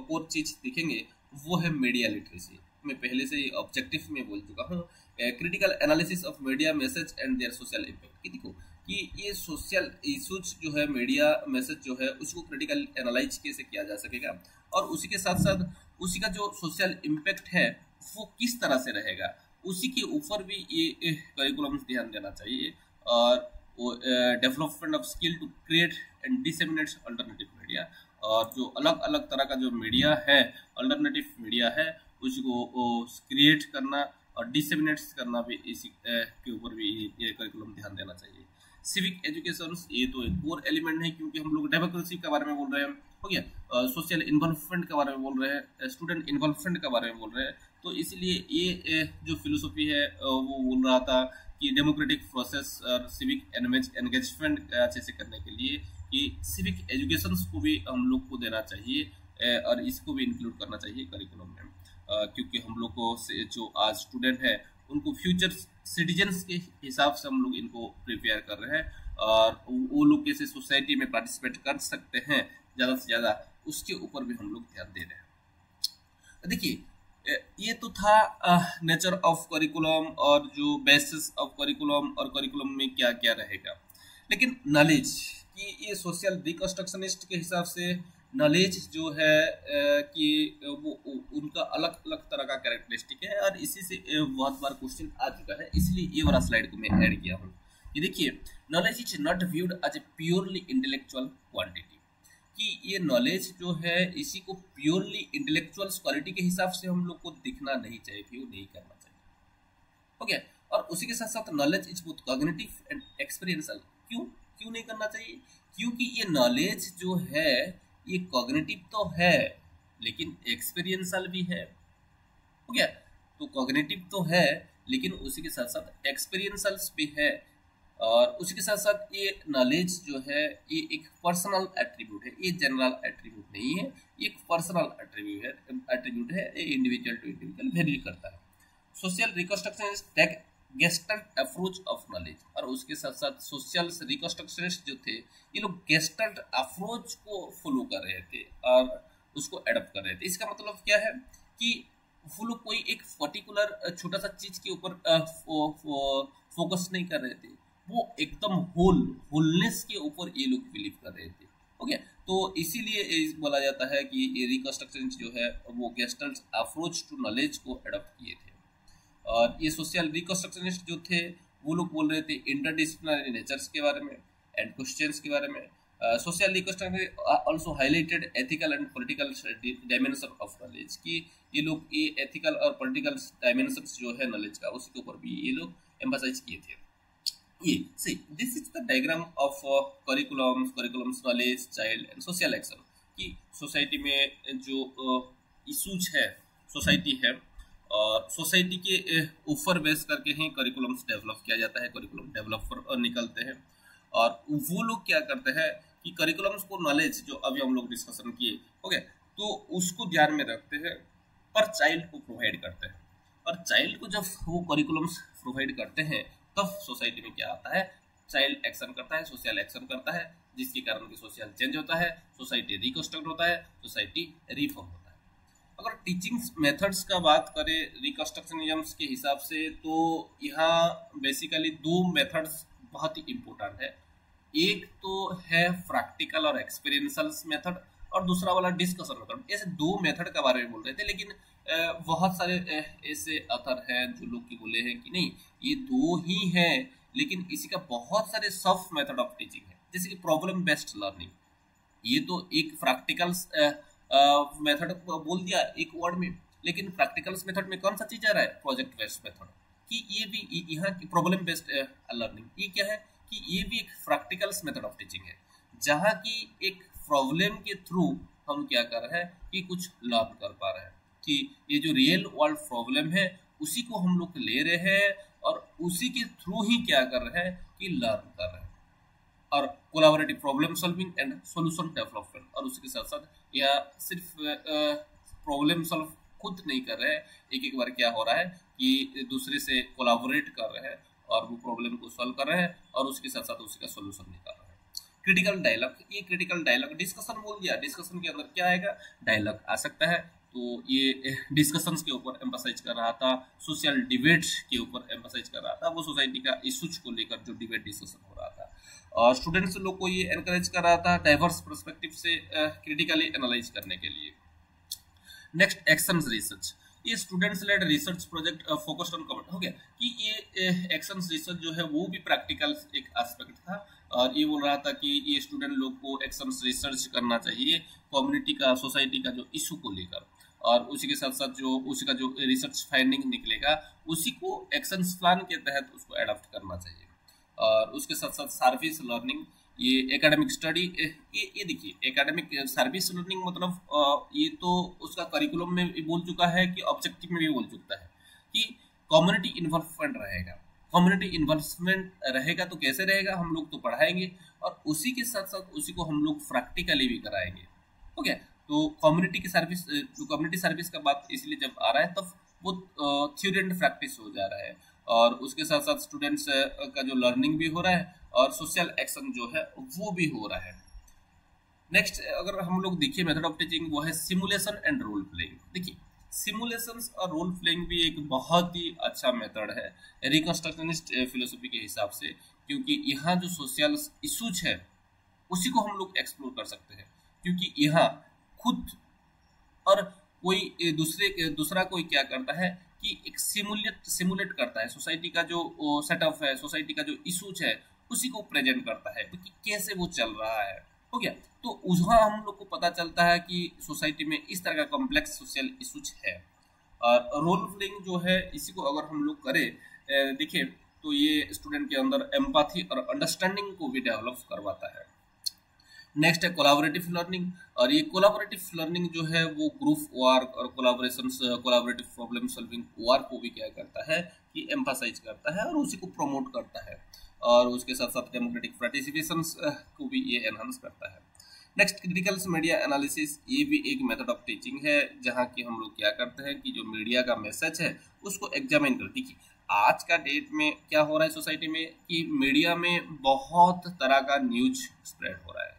कोर चीज देखेंगे वो है मीडिया लिटरेसी। मैं पहले से ही ऑब्जेक्टिव में बोल चुका हूँ, critical analysis of media message and their social impact, कि देखो कि ये सोशल इशूज जो है, मीडिया मैसेज जो है, उसको क्रिटिकल एनालाइज कैसे किया जा सकेगा, और उसी के साथ साथ उसी का जो सोशल इम्पैक्ट है वो किस तरह से रहेगा, उसी के ऊपर भी ये करिकुलम ध्यान देना चाहिए। और वो development of skill to create and disseminate alternative media, और जो अलग अलग तरह का जो मीडिया है, अल्टरनेटिव मीडिया है, उसको क्रिएट करना और डिसेमिनेट करना भी इसी के ऊपर भी ये करिकुलम ध्यान देना चाहिए। सिविक एजुकेशन, ये तो एक कोर एलिमेंट है क्योंकि हम लोग डेमोक्रेसी के बारे में बोल रहे हैं, हो गया, सोशल इन्वॉल्वमेंट के बारे में बोल रहे हैं, स्टूडेंट इन्वॉल्वमेंट के बारे में बोल रहे हैं, तो इसलिए ये जो फिलोसफी है वो बोल रहा था कि डेमोक्रेटिक प्रोसेस और सिविक एंगेजमेंट अच्छे से करने के लिए कि सिविक एजुकेशन को भी हम लोग को देना चाहिए और इसको भी इंक्लूड करना चाहिए करिकुलम में, क्योंकि हम लोग को जो आज स्टूडेंट है उनको फ्यूचर सिटीजन्स के हिसाब से हम लोग इनको प्रिपेयर कर रहे हैं, और वो लोग कैसे सोसाइटी में पार्टिसिपेट कर सकते हैं ज़्यादा से ज़्यादा, उसके ऊपर भी हम लोग ध्यान दे रहे हैं। देखिए ये तो था नेचर ऑफ करिकुलम और जो बेसिस ऑफ करिकुलम और करिकुलम में क्या क्या रहेगा। लेकिन नॉलेज कि ये सोशल रिकंस्ट्रक्शनिस्ट के हिसाब से नॉलेज जो है कि वो उनका अलग अलग तरह का कैरेक्टरिस्टिक है, और इसी से बहुत बार क्वेश्चन आ चुका है, इसलिए ये वाला स्लाइड को मैं ऐड किया हूँ। ये देखिए, knowledge is not viewed as a purely intellectual quantity, कि ये नॉलेज जो है इसी को प्योरली इंटेलेक्चुअल क्वालिटी के हिसाब से हम लोग को दिखना नहीं चाहिए, व्यू नहीं करना चाहिए, ओके। और उसी के साथ साथ knowledge is both cognitive and experiential. क्यों नहीं करना चाहिए? क्योंकि ये नॉलेज जो है ये कॉग्निटिव तो है लेकिन एक्सपीरियंशियल भी है, हो गया। तो कॉग्निटिव तो है लेकिन उसी के साथ साथ एक्सपीरियंशियल भी है, और उसी के साथ साथ ये नॉलेज जो है ये एक पर्सनल एट्रीब्यूट है, ये जनरल एट्रीब्यूट नहीं है, ये एक पर्सनल एट्रीब्यूट है, ये इंडिविजुअल टू इंडिविजुअल वेरी करता है। Social reconstruction is take gestalt approach of knowledge, और उसके साथ साथ सोशल रिकंस्ट्रक्शनिस्ट जो थे ये लोग गेस्टल्ट अप्रोच को फॉलो कर रहे थे और उसको एडप्ट कर रहे थे। इसका मतलब क्या है कि वो लोग कोई एक पर्टिकुलर छोटा सा चीज के ऊपर फोकस नहीं कर रहे थे, वो एकदम होलनेस के ऊपर ये लोग बिलीव कर रहे थे। ओके, तो इसीलिए बोला जाता है कि ये रिकंस्ट्रक्शन जो है वो गेस्टल्ट अप्रोच टू नॉलेज को एडप्ट किए थे। और ये सोशल रिकंस्ट्रक्शनिस्ट जो थे वो लोग बोल रहे थे इंटरडिसिप्लिनरी नेचर्स के बारे में एंड क्वेश्चंस के बारे में। Social reconstruction also highlighted ethical and political dimension of knowledge, कि ये लोग ये एथिकल और पॉलिटिकल डायमेंशंस जो है नॉलेज का उसके ऊपर भी ये लोग एम्फसाइज किए थे। ये see this is the diagram of curriculums knowledge child and social action, कि सोसाइटी में जो इशूज है सोसाइटी है और सोसाइटी के ऊपर बेस करके ही करिकुलम्स डेवलप किया जाता है, करिकुलम डेवलपर निकलते हैं। और वो लोग क्या करते हैं कि करिकुलम्स को नॉलेज जो अभी हम लोग डिस्कशन किए ओके, तो उसको ध्यान में रखते हैं पर चाइल्ड को प्रोवाइड करते हैं। और चाइल्ड को जब वो करिकुलम्स प्रोवाइड करते हैं तब सोसाइटी में क्या आता है, चाइल्ड एक्शन करता है, सोशल एक्शन करता है, जिसके कारण सोशल चेंज होता है, सोसाइटी रिकंस्ट्रक्ट होता है, सोसाइटी रिफॉर्म होता है। अगर टीचिंग मेथड्स का बात करें रिकंस्ट्रक्शनिज्म के हिसाब से, तो यहाँ बेसिकली दो मेथड्स बहुत ही इम्पोर्टेंट है। एक तो है प्रैक्टिकल और एक्सपीरियंशियल मेथड और दूसरा वाला डिस्कशन मेथड। ऐसे दो मेथड के बारे में बोल रहे थे, लेकिन बहुत सारे ऐसे अथर हैं जो लोग की बोले हैं कि नहीं ये दो ही हैं, लेकिन इसी का बहुत सारे सब मेथड ऑफ टीचिंग है, जैसे कि प्रॉब्लम बेस्ड लर्निंग। ये तो एक प्रैक्टिकल मेथड बोल दिया एक वर्ड में, लेकिन प्रैक्टिकल्स मेथड में कौन सा चीज आ रहा है, प्रोजेक्ट बेस्ड मेथड। कि ये भी यहाँ की प्रॉब्लम बेस्ड लर्निंग ये क्या है कि ये भी एक प्रैक्टिकल्स मेथड ऑफ टीचिंग है, जहाँ की एक प्रॉब्लम के थ्रू हम क्या कर रहे हैं कि कुछ लर्न कर पा रहे हैं, कि ये जो रियल वर्ल्ड प्रॉब्लम है उसी को हम लोग ले रहे हैं और उसी के थ्रू ही क्या कर रहे हैं कि लर्न कर रहे हैं। और collaborative problem solving and solution development, और उसके साथ साथ या सिर्फ प्रॉब्लम सॉल्व खुद नहीं कर रहे हैं, एक एक बार क्या हो रहा है कि दूसरे से कोलैबोरेट कर रहे हैं और वो प्रॉब्लम को सॉल्व कर रहे हैं और उसके साथ साथ उसका सॉल्यूशन निकाल रहे हैं। क्रिटिकल डायलॉग, ये क्रिटिकल डायलॉग डिस्कशन बोल दिया, डिस्कशन के अंदर क्या आएगा, डायलॉग आ सकता है। तो ये डिस्कशंस के ऊपर एम्फसाइज कर रहा था, सोशल डिबेट के ऊपर एम्फसाइज कर रहा था, वो सोसाइटी का इशूज को लेकर जो डिबेट डिस्कशन हो रहा था। और स्टूडेंट्स लोग को ये एनकरेज कर रहा था डाइवर्स पर्सपेक्टिव से क्रिटिकली एनालाइज करने के लिए। नेक्स्ट एक्शन रिसर्च, ये students led research project focused on comment हो गया कि ये एक्शन रिसर्च जो है वो भी प्रैक्टिकल एक एस्पेक्ट था। और ये बोल रहा था कि ये स्टूडेंट लोग को एक्शन रिसर्च करना चाहिए कम्युनिटी का सोसाइटी का जो इशू को लेकर, और उसी के साथ साथ जो उसका जो रिसर्च फाइंडिंग निकलेगा उसी को एक्शन प्लान के तहत उसको एडॉप्ट करना चाहिए। और उसके साथ साथ सर्विस लर्निंग, ये एकेडमिक स्टडी, ये देखिए एकेडमिक सर्विस लर्निंग मतलब ये तो उसका करिकुलम में भी बोल चुका है कि ऑब्जेक्टिव में भी बोल चुका है कि कम्युनिटी इन्वॉल्वमेंट रहेगा। कम्युनिटी इन्वॉल्वमेंट रहेगा तो कैसे रहेगा, हम लोग तो पढ़ाएंगे और उसी के साथ साथ उसी को हम लोग प्रैक्टिकली भी कराएंगे। ओके, तो कम्युनिटी की सर्विस, कम्युनिटी सर्विस का बात इसलिए जब आ रहा है तब वो थ्योरी एंड प्रैक्टिस हो जा रहा है, और उसके साथ साथ स्टूडेंट्स का जो लर्निंग भी हो रहा है और सोशल एक्शन जो है वो भी हो रहा है। नेक्स्ट अगर हम लोग देखिए मेथड ऑफ टीचिंग वो है सिमुलेशन एंड रोल प्लेइंग। देखिए सिमुलेशंस और रोल प्लेइंग भी एक बहुत ही अच्छा मेथड है रिकंस्ट्रक्शनिस्ट फिलोसफी के हिसाब से, क्योंकि यहाँ जो सोशल इशूज है उसी को हम लोग एक्सप्लोर कर सकते हैं, क्योंकि यहाँ खुद और कोई दूसरा कोई क्या करता है कि एक सिमुलेट करता है सोसाइटी का जो सेटअप है, सोसाइटी का जो इशूज है उसी को प्रेजेंट करता है कि कैसे वो चल रहा है। हो गया, तो वहाँ हम लोग को पता चलता है कि सोसाइटी में इस तरह का कॉम्प्लेक्स सोशल इशूज है। और रोल प्लेइंग जो है इसी को अगर हम लोग करें देखिए तो ये स्टूडेंट के अंदर एम्पैथी और अंडरस्टैंडिंग को भी डेवलप करवाता है। नेक्स्ट है कोलैबोरेटिव लर्निंग, और ये कोलैबोरेटिव लर्निंग जो है वो ग्रुप वर्क और कोलैबोरेटिव प्रॉब्लम सॉल्विंग वर्क को भी क्या करता है कि एम्फसाइज करता है और उसी को प्रमोट करता है। और उसके साथ साथ डेमोक्रेटिक पार्टिसिपेशन को भी ये एनहांस करता है। नेक्स्ट क्रिटिकल मीडिया एनालिसिस, ये भी एक मेथड ऑफ टीचिंग है जहाँ की हम लोग क्या करते हैं कि जो मीडिया का मैसेज है उसको एग्जामिन करते हैं। आज का डेट में क्या हो रहा है सोसाइटी में कि मीडिया में बहुत तरह का न्यूज स्प्रेड हो रहा है,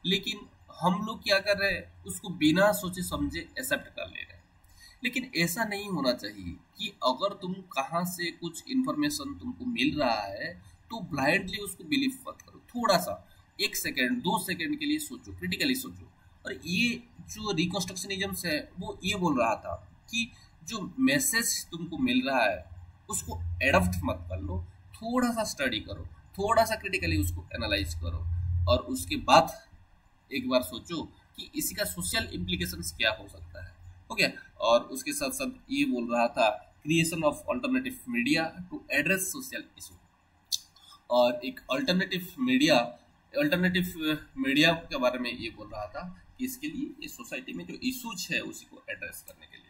लेकिन हम लोग क्या कर रहे हैं उसको बिना सोचे समझे एक्सेप्ट कर ले रहे हैं। लेकिन ऐसा नहीं होना चाहिए कि अगर तुम कहाँ से कुछ इन्फॉर्मेशन तुमको मिल रहा है तो ब्लाइंडली उसको बिलीव मत करो। थोड़ा सा 1 सेकेंड 2 सेकेंड के लिए सोचो, क्रिटिकली सोचो। और ये जो रिकंस्ट्रक्शनिज्म है वो ये बोल रहा था कि जो मैसेज तुमको मिल रहा है उसको एडप्ट मत कर लो, थोड़ा सा स्टडी करो, थोड़ा सा क्रिटिकली उसको एनालाइज करो और उसके बाद एक बार सोचो कि इसी का सोशल इम्प्लीकेशंस क्या हो सकता है। ओके, और उसके साथ साथ ये बोल रहा था creation of alternative media to address social issue. और एक अल्टरनेटिव मीडिया के बारे में ये बोल रहा था कि इसके लिए ये सोसाइटी में जो इशूज है उसी को एड्रेस करने के लिए।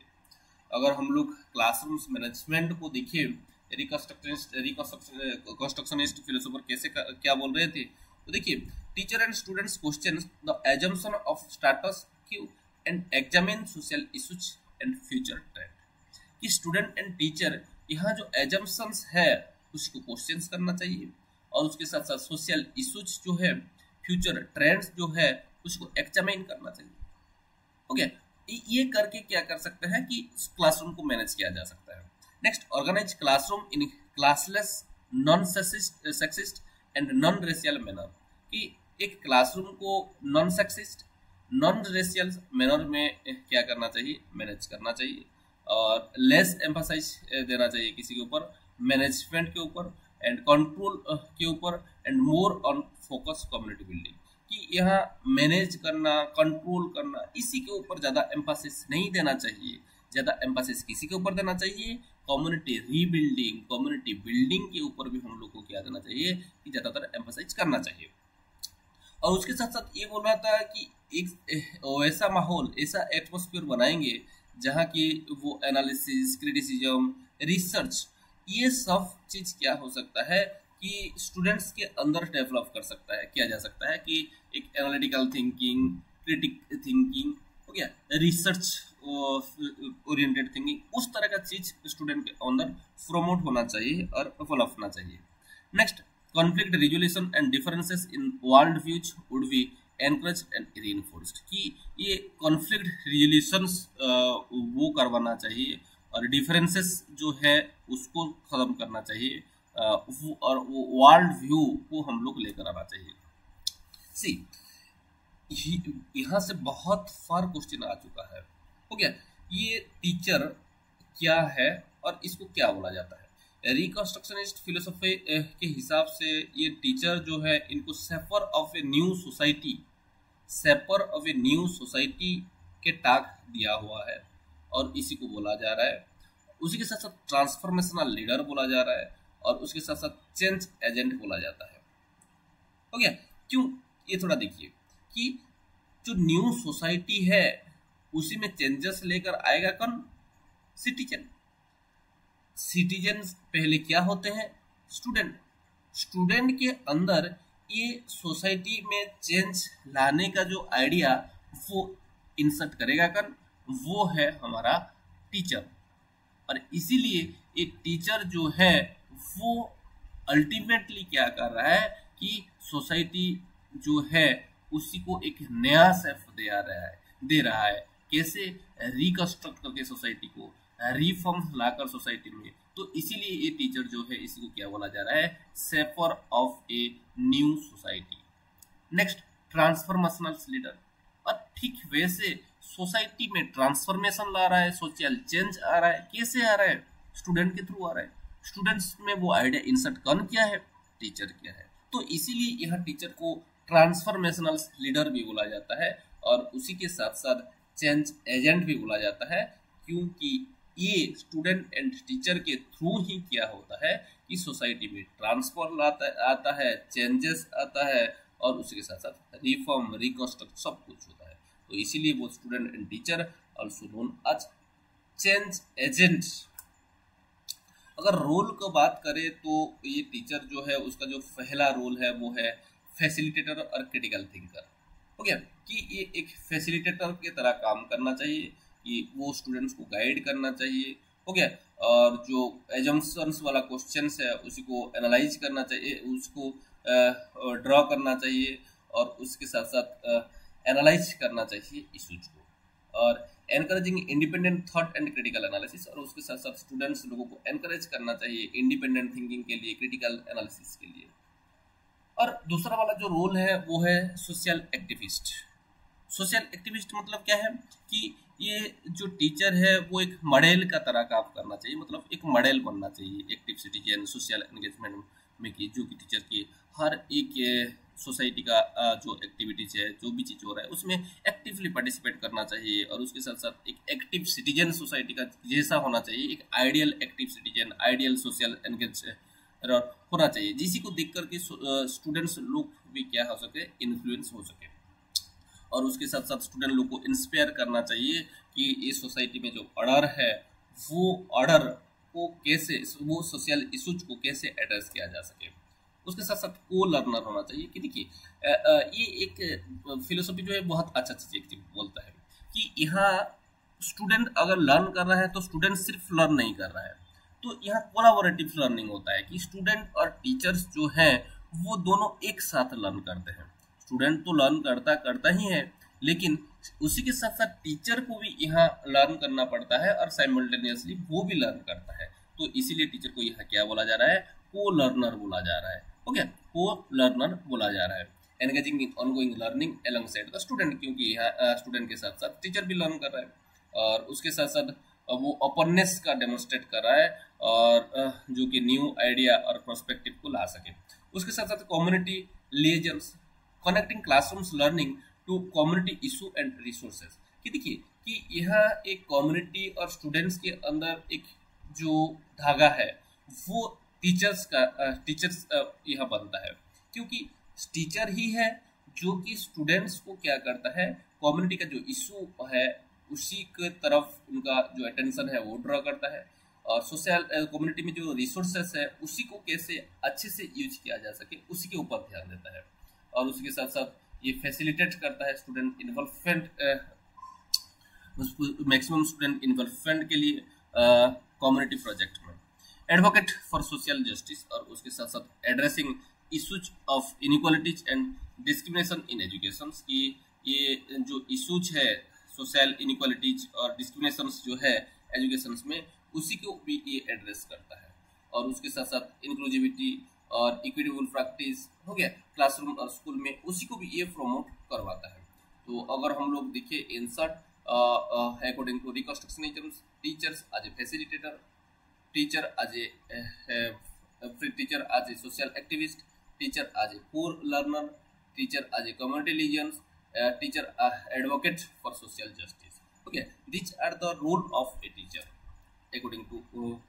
अगर हम लोग क्लासरूम्स मैनेजमेंट को देखें, रिकंस्ट्रक्शनिस्ट फिलोसोफर कैसे क्या बोल रहे थे, तो देखिए teacher and students question the assumption of status Q and examine social issues and future trend. कि स्टूडेंट एंड टीचर यहाँ जो एजम्पशंस है उसको क्वेश्चंस करना चाहिए और उसके साथ साथ सोशल इशूज जो है, फ्यूचर ट्रेंड्स जो है उसको एग्जामिन करना चाहिए। ओके, ये करके क्या कर सकते हैं कि क्लासरूम को मैनेज किया जा सकता है। Next, organize classroom in classless, non sexist and non racial manner. कि एक क्लासरूम को non sexist, non racial manner में क्या करना चाहिए, मैनेज करना चाहिए और लेस एम्फासाइज देना चाहिए किसी के ऊपर, मैनेजमेंट के ऊपर एंड कंट्रोल के ऊपर and more on focus community building. कि यहाँ मैनेज करना, कंट्रोल करना, इसी के ऊपर ज़्यादा एम्फासिस नहीं देना चाहिए। ज़्यादा एम्फासिस किसी के ऊपर देना चाहिए, कम्युनिटी रीबिल्डिंग, कम्युनिटी बिल्डिंग के ऊपर भी हम लोग को क्या देना चाहिए कि ज़्यादातर एम्फासाइज करना चाहिए। और उसके साथ साथ ये बोल रहा था कि एक ऐसा माहौल, ऐसा एटमोसफियर बनाएंगे जहाँ की वो एनालिसिस, क्रिटिसिज्म, रिसर्च, ये सब चीज़ क्या हो सकता है कि स्टूडेंट्स के अंदर डेवलप कर सकता है, किया जा सकता है कि एक एनालिटिकल थिंकिंग, क्रिटिक थिंकिंग हो गया, रिसर्च ओरिएंटेड थिंकिंग, उस तरह का चीज स्टूडेंट के अंदर प्रमोट होना चाहिए और डेवलप होना चाहिए। Next, conflict resolution and differences in world views would be encourage and reinforced. कि ये कॉन्फ्लिक्ट रिजोल्यूशंस वो करवाना चाहिए और डिफरेंसेस जो है उसको खत्म करना चाहिए और वो वर्ल्ड व्यू को हम लोग लेकर आना चाहिए। सी, यहाँ से बहुत फार क्वेश्चन आ चुका है। हो गया, ये टीचर क्या है और इसको क्या बोला जाता है। रिकंस्ट्रक्शनिस्ट फिलोसफी के हिसाब से ये टीचर जो है इनको shaper of a new society, shaper of a new society के टैग दिया हुआ है और इसी को बोला जा रहा है। उसी के साथ साथ ट्रांसफॉर्मेशनल लीडर बोला जा रहा है और उसके साथ साथ चेंज एजेंट बोला जाता है। हो गया, क्यों, ये थोड़ा देखिए कि जो न्यू सोसाइटी है उसी में चेंजेस लेकर आएगा कौन, सिटीजन। सिटीजन पहले क्या होते हैं, स्टूडेंट। स्टूडेंट के अंदर ये सोसाइटी में चेंज लाने का जो आइडिया वो इंसर्ट करेगा कौन, वो है हमारा टीचर। और इसीलिए ये टीचर जो है वो अल्टीमेटली क्या कर रहा है कि सोसाइटी जो है उसी को एक नया सेफ दे रहा है। कैसे, रिकंस्ट्रक्ट करके सोसाइटी को, रिफॉर्म लाकर सोसाइटी में। तो इसीलिए ये टीचर जो है इसी को क्या बोला जा रहा है, shaper of a new society. Next, transformational leader. और ठीक वैसे सोसाइटी में ट्रांसफॉर्मेशन ला रहा है, सोशल चेंज आ रहा है। कैसे आ रहा है, स्टूडेंट के थ्रू आ रहा है। स्टूडेंट्स में वो आइडिया इंसर्ट कौन किया है, टीचर किया है। तो इसीलिए यह टीचर को ट्रांसफॉर्मेशनल लीडर भी बोला जाता है और उसी के साथ साथ चेंज एजेंट भी बोला जाता है, क्योंकि ये स्टूडेंट एंड टीचर के थ्रू ही क्या होता है कि सोसाइटी में ट्रांसफॉर्म आता है, चेंजेस आता है और उसके साथ साथ रिफॉर्म, रिकंस्ट्रक्ट सब कुछ होता है। तो इसीलिए वो student and teacher also known as change agents. अगर रोल की बात करें तो ये टीचर जो है उसका जो पहला रोल है वो है फैसिलिटेटर और क्रिटिकल थिंकर। हो गया कि ये एक फैसिलिटेटर की तरह काम करना चाहिए, कि वो स्टूडेंट्स को गाइड करना चाहिए। हो गया, और जो एजम्पशंस वाला क्वेश्चंस है उसी को एनालाइज करना चाहिए, उसको ड्रॉ करना चाहिए, और उसके साथ साथ एनालाइज करना चाहिए इशूज को, और encouraging independent thought and critical analysis, और उसके साथ साथ स्टूडेंट्स लोगों को एनकरेज करना चाहिए इंडिपेंडेंट थिंकिंग के लिए, क्रिटिकल एनालिसिस के लिए। और दूसरा वाला जो रोल है वो है सोशल एक्टिविस्ट। सोशल एक्टिविस्ट मतलब क्या है कि ये जो टीचर है वो एक मॉडल का तरह काम करना चाहिए, मतलब एक मॉडल बनना चाहिए एक्टिव सिटीजन सोशल एंगेजमेंट में, कि जो कि टीचर की हर एक सोसाइटी का जो एक्टिविटीज है, जो भी चीज़ हो रहा है उसमें एक्टिवली पार्टिसिपेट करना चाहिए, और उसके साथ साथ एक एक्टिव सिटीजन सोसाइटी का जैसा होना चाहिए, एक ideal active citizen, ideal social engage होना चाहिए, जिसी को देख करके स्टूडेंट्स लोग भी क्या हो सके, इन्फ्लुएंस हो सके। और उसके साथ साथ स्टूडेंट लोग को इंस्पायर करना चाहिए कि इस सोसाइटी में जो ऑर्डर है वो ऑर्डर को कैसे, वो सोशल इशूज को कैसे एड्रेस किया जा सके। उसके साथ साथ को लर्नर होना चाहिए, कि देखिए ये एक फिलोसफी जो है बहुत अच्छा चीज एक बोलता है कि यहाँ स्टूडेंट अगर लर्न कर रहा है तो स्टूडेंट सिर्फ लर्न नहीं कर रहा है, तो यहाँ कोलाबोरेटिव लर्निंग होता है कि स्टूडेंट और टीचर्स जो हैं वो दोनों एक साथ लर्न करते हैं। स्टूडेंट तो लर्न करता ही है, लेकिन उसी के साथ साथ टीचर को भी यहाँ लर्न करना पड़ता है, और साइमल्टेनियसली वो भी लर्न करता है। तो इसीलिए टीचर को यहाँ क्या बोला जा रहा है, को लर्नर बोला जा रहा है। ओके, को लर्नर बोला जा रहा है, engaging in ongoing learning alongside the student, क्योंकि यहाँ स्टूडेंट के साथ साथ टीचर भी लर्न कर रहा है, और उसके साथ साथ वो ओपननेस का डेमोन्स्ट्रेट कर रहा है, और जो कि न्यू आइडिया और पर्सपेक्टिव को ला सके। उसके साथ साथ community liaisons, connecting classrooms learning to community issue and resources, कि देखिए कि यह एक कम्युनिटी और स्टूडेंट्स के अंदर एक जो धागा है वो टीचर्स यह बनता है, क्योंकि टीचर ही है जो कि स्टूडेंट्स को क्या करता है, कम्युनिटी का जो इशू है उसी के तरफ उनका जो अटेंशन है वो ड्रॉ करता है, और सोशल कम्युनिटी में जो रिसोर्सेस है उसी को कैसे अच्छे से यूज किया जा सके उसी के ऊपर ध्यान देता है। और उसके साथ साथ ये फैसिलिटेट करता है student involvement, maximum student involvement के लिए कम्युनिटी प्रोजेक्ट में। एडवोकेट फॉर सोशल जस्टिस, और उसके साथ साथ addressing issues of inequalities and discrimination in education, की ये जो इशूज है सोशल इनइक्वालिटीज और डिस्क्रिमिनेशन जो है एजुकेशन में उसी को भी ये एड्रेस करता है। और उसके साथ साथ इंक्लूसिविटी और इक्विटेबल प्रैक्टिस हो गया क्लासरूम और स्कूल में, उसी को भी ये प्रमोट करवाता है। तो अगर हम लोग देखिए इंसर्ट according to reconstructionism, teachers as a facilitator, teacher as a social activist, teacher as a poor learner, teacher as a community legion, teacher advocate for social justice. Okay, these are the role of a teacher according to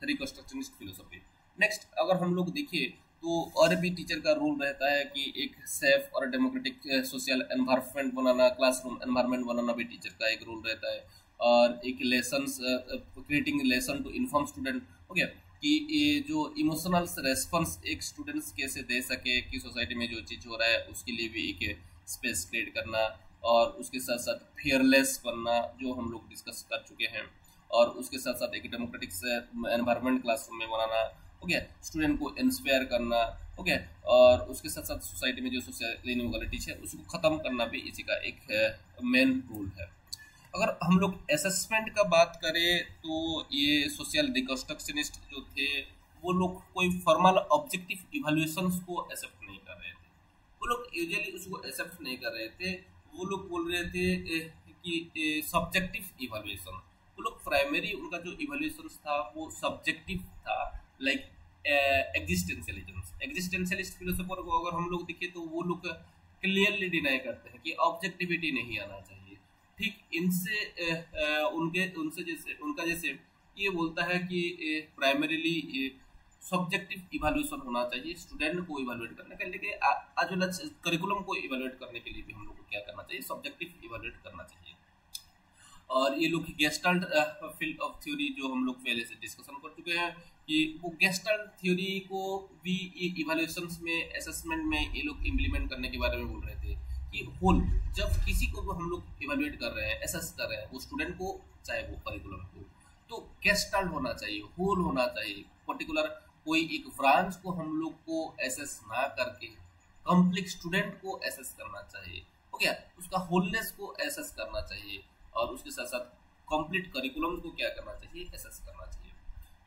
reconstructionist philosophy. Next अगर हम लोग देखिए तो और भी teacher का role रहता है कि एक सेफ और डेमोक्रेटिक सोशल एनवायरनमेंट बनाना, क्लासरूम एनवायरनमेंट बनाना भी टीचर का एक रोल रहता है, और एक lessons creating lesson to inform student हो गया कि ये जो इमोशनल रेस्पॉन्स एक स्टूडेंट्स कैसे दे सके कि सोसाइटी में जो चीज़ हो रहा है उसके लिए भी एक स्पेस क्रिएट करना, और उसके साथ साथ फियरलेस बनना जो हम लोग डिस्कस कर चुके हैं, और उसके साथ साथ एक डेमोक्रेटिक एनवायरनमेंट क्लासरूम में बनाना हो गया, स्टूडेंट को इंस्पायर करना हो गया, और उसके साथ साथ सोसाइटी में जो सोशल इनइक्वालिटीज है उसको खत्म करना भी इसी का एक मेन रोल है। अगर हम लोग असेसमेंट का बात करें तो ये सोशल रिकंस्ट्रक्शनिस्ट जो थे वो लोग कोई फॉर्मल ऑब्जेक्टिव इवैल्यूएशंस को एक्सेप्ट नहीं कर रहे थे, वो लोग यूजुअली उसको एक्सेप्ट नहीं कर रहे थे, वो लोग बोल रहे थे कि सब्जेक्टिव इवैल्यूएशन, वो लोग प्राइमरी उनका जो इवैल्यूएशन था वो सब्जेक्टिव था, लाइक एग्जिस्टेंशियलिस्ट फिलोसोफर को अगर हम लोग देखें तो वो लोग क्लियरली डिनाई करते हैं कि ऑब्जेक्टिविटी नहीं आना चाहिए। ठीक इनसे उनका जैसे ये बोलता है कि प्राइमरीली सब्जेक्टिव इवैल्यूएशन होना चाहिए स्टूडेंट को इवैल्यूएट करने के लिए, आज वाला करिकुलम को इवैल्यूएट करने के लिए भी हम लोग को क्या करना चाहिए, सब्जेक्टिव इवैल्यूएट करना चाहिए। और ये लोग गेस्टाल्ट फील्ड ऑफ थ्योरी जो हम लोग पहले से डिस्कशन कर चुके हैं कि वो गेस्टाल्ट थ्योरी को भी इवैल्यूएशंस में असेसमेंट में ये लोग इम्प्लीमेंट करने के बारे में बोल रहे थे कि होल जब किसी को भी हम लोग इवैल्यूएट कर रहे हैं असेस कर रहे हैं वो स्टूडेंट को चाहे वो करिकुलम को तो गेस्टाल्ट होना चाहिए होल होना चाहिए पर्टिकुलर कोई एक ब्रांच को हम लोग को असेस ना करके कंप्लीट स्टूडेंट को असेस करना चाहिए हो गया उसका होलनेस को असेस करना चाहिए और उसके साथ साथ कंप्लीट करिकुलम को क्या करना चाहिए असेस करना चाहिए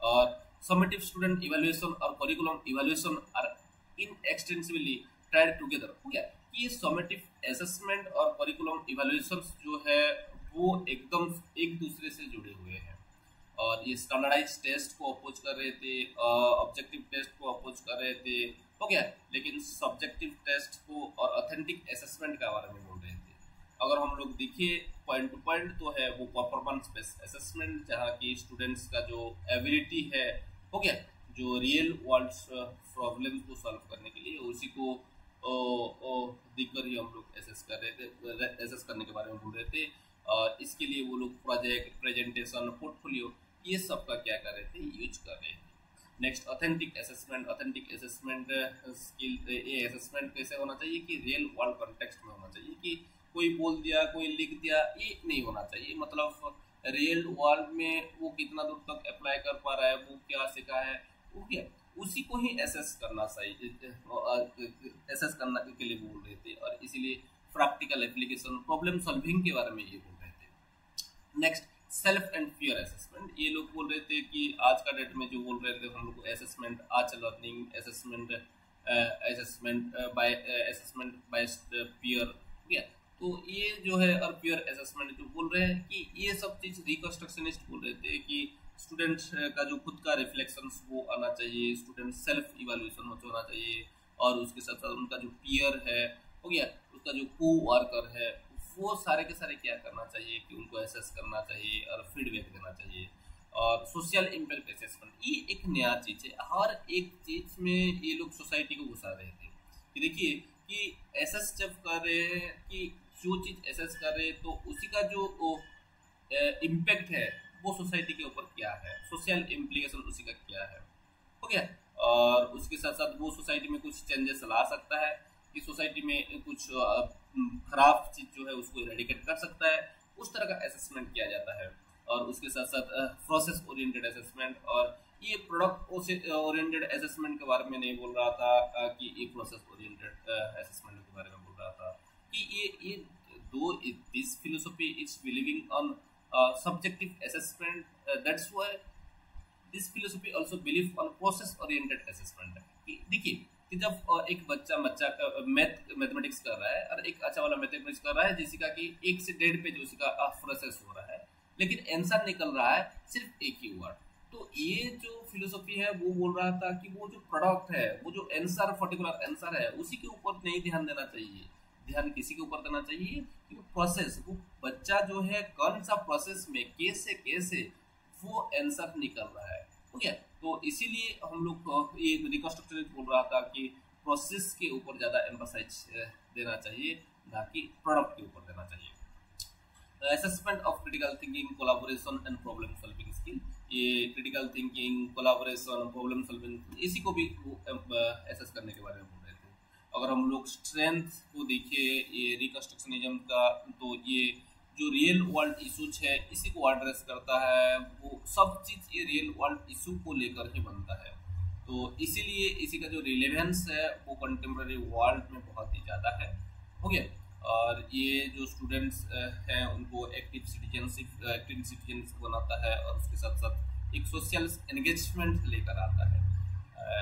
और समेटिव स्टूडेंट इवैल्यूएशन और curriculum evaluation are in extensively tied together हो गया ये समेटिव असेसमेंट और करिकुलम इवैल्यूएशन जो है वो एकदम एक दूसरे से जुड़े हुए हैं और ये स्टैंडर्डाइज टेस्ट को अपोज कर रहे थे ऑब्जेक्टिव टेस्ट को अपोज कर रहे थे हो गया लेकिन सब्जेक्टिव टेस्ट को और ऑथेंटिक असेसमेंट के बारे में बोल रहे थे अगर हम लोग देखिए पॉइंट टू पॉइंट तो है वो परफॉर्मेंस बेस्ड असेसमेंट जहाँ की स्टूडेंट्स का जो एबिलिटी है हो गया जो रियल वर्ल्ड प्रॉब्लम को सॉल्व करने के लिए उसी को देखकर ही हम लोग असेस कर रहे थे असेस करने के बारे में बोल रहे थे और इसके लिए वो लोग प्रोजेक्ट प्रेजेंटेशन पोर्टफोलियो ये सब का क्या कर रहे थे यूज कर रहे थे नेक्स्ट ऑथेंटिक असेसमेंट स्किल ये असेसमेंट कैसे होना चाहिए कि रियल वर्ल्ड कॉन्टेक्स्ट में होना चाहिए कि कोई बोल दिया कोई लिख दिया ये नहीं होना चाहिए मतलब रियल वर्ल्ड में वो कितना दूर तक अप्लाई कर पा रहा है वो क्या सीखा है वो क्या उसी को ही असेस करना चाहिए असेस करना के लिए बोल रहे थे और इसीलिए प्रैक्टिकल एप्लीकेशन प्रॉब्लम सॉल्विंग के बारे में ये बोल रहे थे next self and peer assessment ये लोग बोल रहे थे कि आज का डेट में जो बोल रहे थे हम लोग को असेसमेंट आज लर्निंग असेसमेंट बाय पीयर या तो ये जो है और पीयर असेसमेंट जो बोल रहे हैं कि ये सब चीज रिकंस्ट्रक्शनिस्ट बोल रहे थे कि स्टूडेंट का जो खुद का रिफ्लेक्शंस वो आना चाहिए स्टूडेंट सेल्फ इवैल्यूएशन होना चाहिए और उसके साथ साथ उनका जो पीयर है हो गया उसका जो को वर्कर है वो सारे के सारे क्या करना चाहिए कि उनको असेस करना चाहिए और फीडबैक देना चाहिए और सोशल इम्पैक्ट असेसमेंट ये एक नया चीज है हर एक चीज में ये लोग सोसाइटी को घुसा रहे थे कि देखिए कि एसेस जब कर रहे हैं कि जो चीज एसेस कर रहे हैं तो उसी का जो इम्पैक्ट है वो सोसाइटी के ऊपर क्या है सोशल इम्प्लीकेशन उसी का क्या है हो गया और उसके साथ साथ वो सोसाइटी में कुछ चेंजेस ला सकता है कि सोसाइटी में कुछ खराब चीज जो है उसको इरेडिकेट कर सकता है उस तरह का असेसमेंट किया जाता है और उसके साथ साथ प्रोसेस ओरिएंटेड असेसमेंट और ये प्रोडक्ट ओरिएंटेड असेसमेंट के बारे में नहीं बोल रहा था कि ये प्रोसेस ओरिएंटेड असेसमेंट के बारे में बोल रहा था कि ये दो this philosophy is believing on subjective assessment that's why this philosophy also believe on process oriented assessment कि देखिए कि जब एक बच्चा का मैथमेटिक्स कर रहा है और एक अच्छा वाला मैथमेटिक्स कर रहा है जिसका कि 1 से 1.5 पेज उसका प्रोसेस हो रहा है लेकिन आंसर निकल रहा है सिर्फ एक ही वर्ड तो ये जो फिलोसफी है वो बोल रहा था कि वो जो प्रोडक्ट है वो जो आंसर पर्टिकुलर आंसर है उसी के ऊपर नहीं ध्यान देना चाहिए ध्यान किसी के ऊपर देना चाहिए कि प्रोसेस वो बच्चा जो है कौन सा प्रोसेस में कैसे वो आंसर निकल रहा है हो गया तो इसीलिए हम लोग ये रिकंस्ट्रक्शन बोल रहा था कि प्रोसेस के ऊपर ज्यादा एम्फसाइज देना चाहिए ना कि प्रोडक्ट के ऊपर देना चाहिए assessment of critical thinking collaboration and problem solving skill ये critical thinking collaboration problem solving इसी को भी एसेस करने के बारे में बोल रहे थे अगर हम लोग स्ट्रेंथ को देखिए ये रिकंस्ट्रक्शनिज्म का तो ये जो रियल वर्ल्ड इशूज है इसी को एड्रेस करता है वो सब चीज ये रियल वर्ल्ड इशू को लेकर ही बनता है तो इसीलिए इसी का जो रिलेवेंस है वो कंटेम्प्रेरी वर्ल्ड में बहुत ही ज़्यादा है हो गया और ये जो स्टूडेंट्स हैं उनको एक्टिव सिटीजन बनाता है और उसके साथ साथ एक सोशल एंगेजमेंट लेकर आता है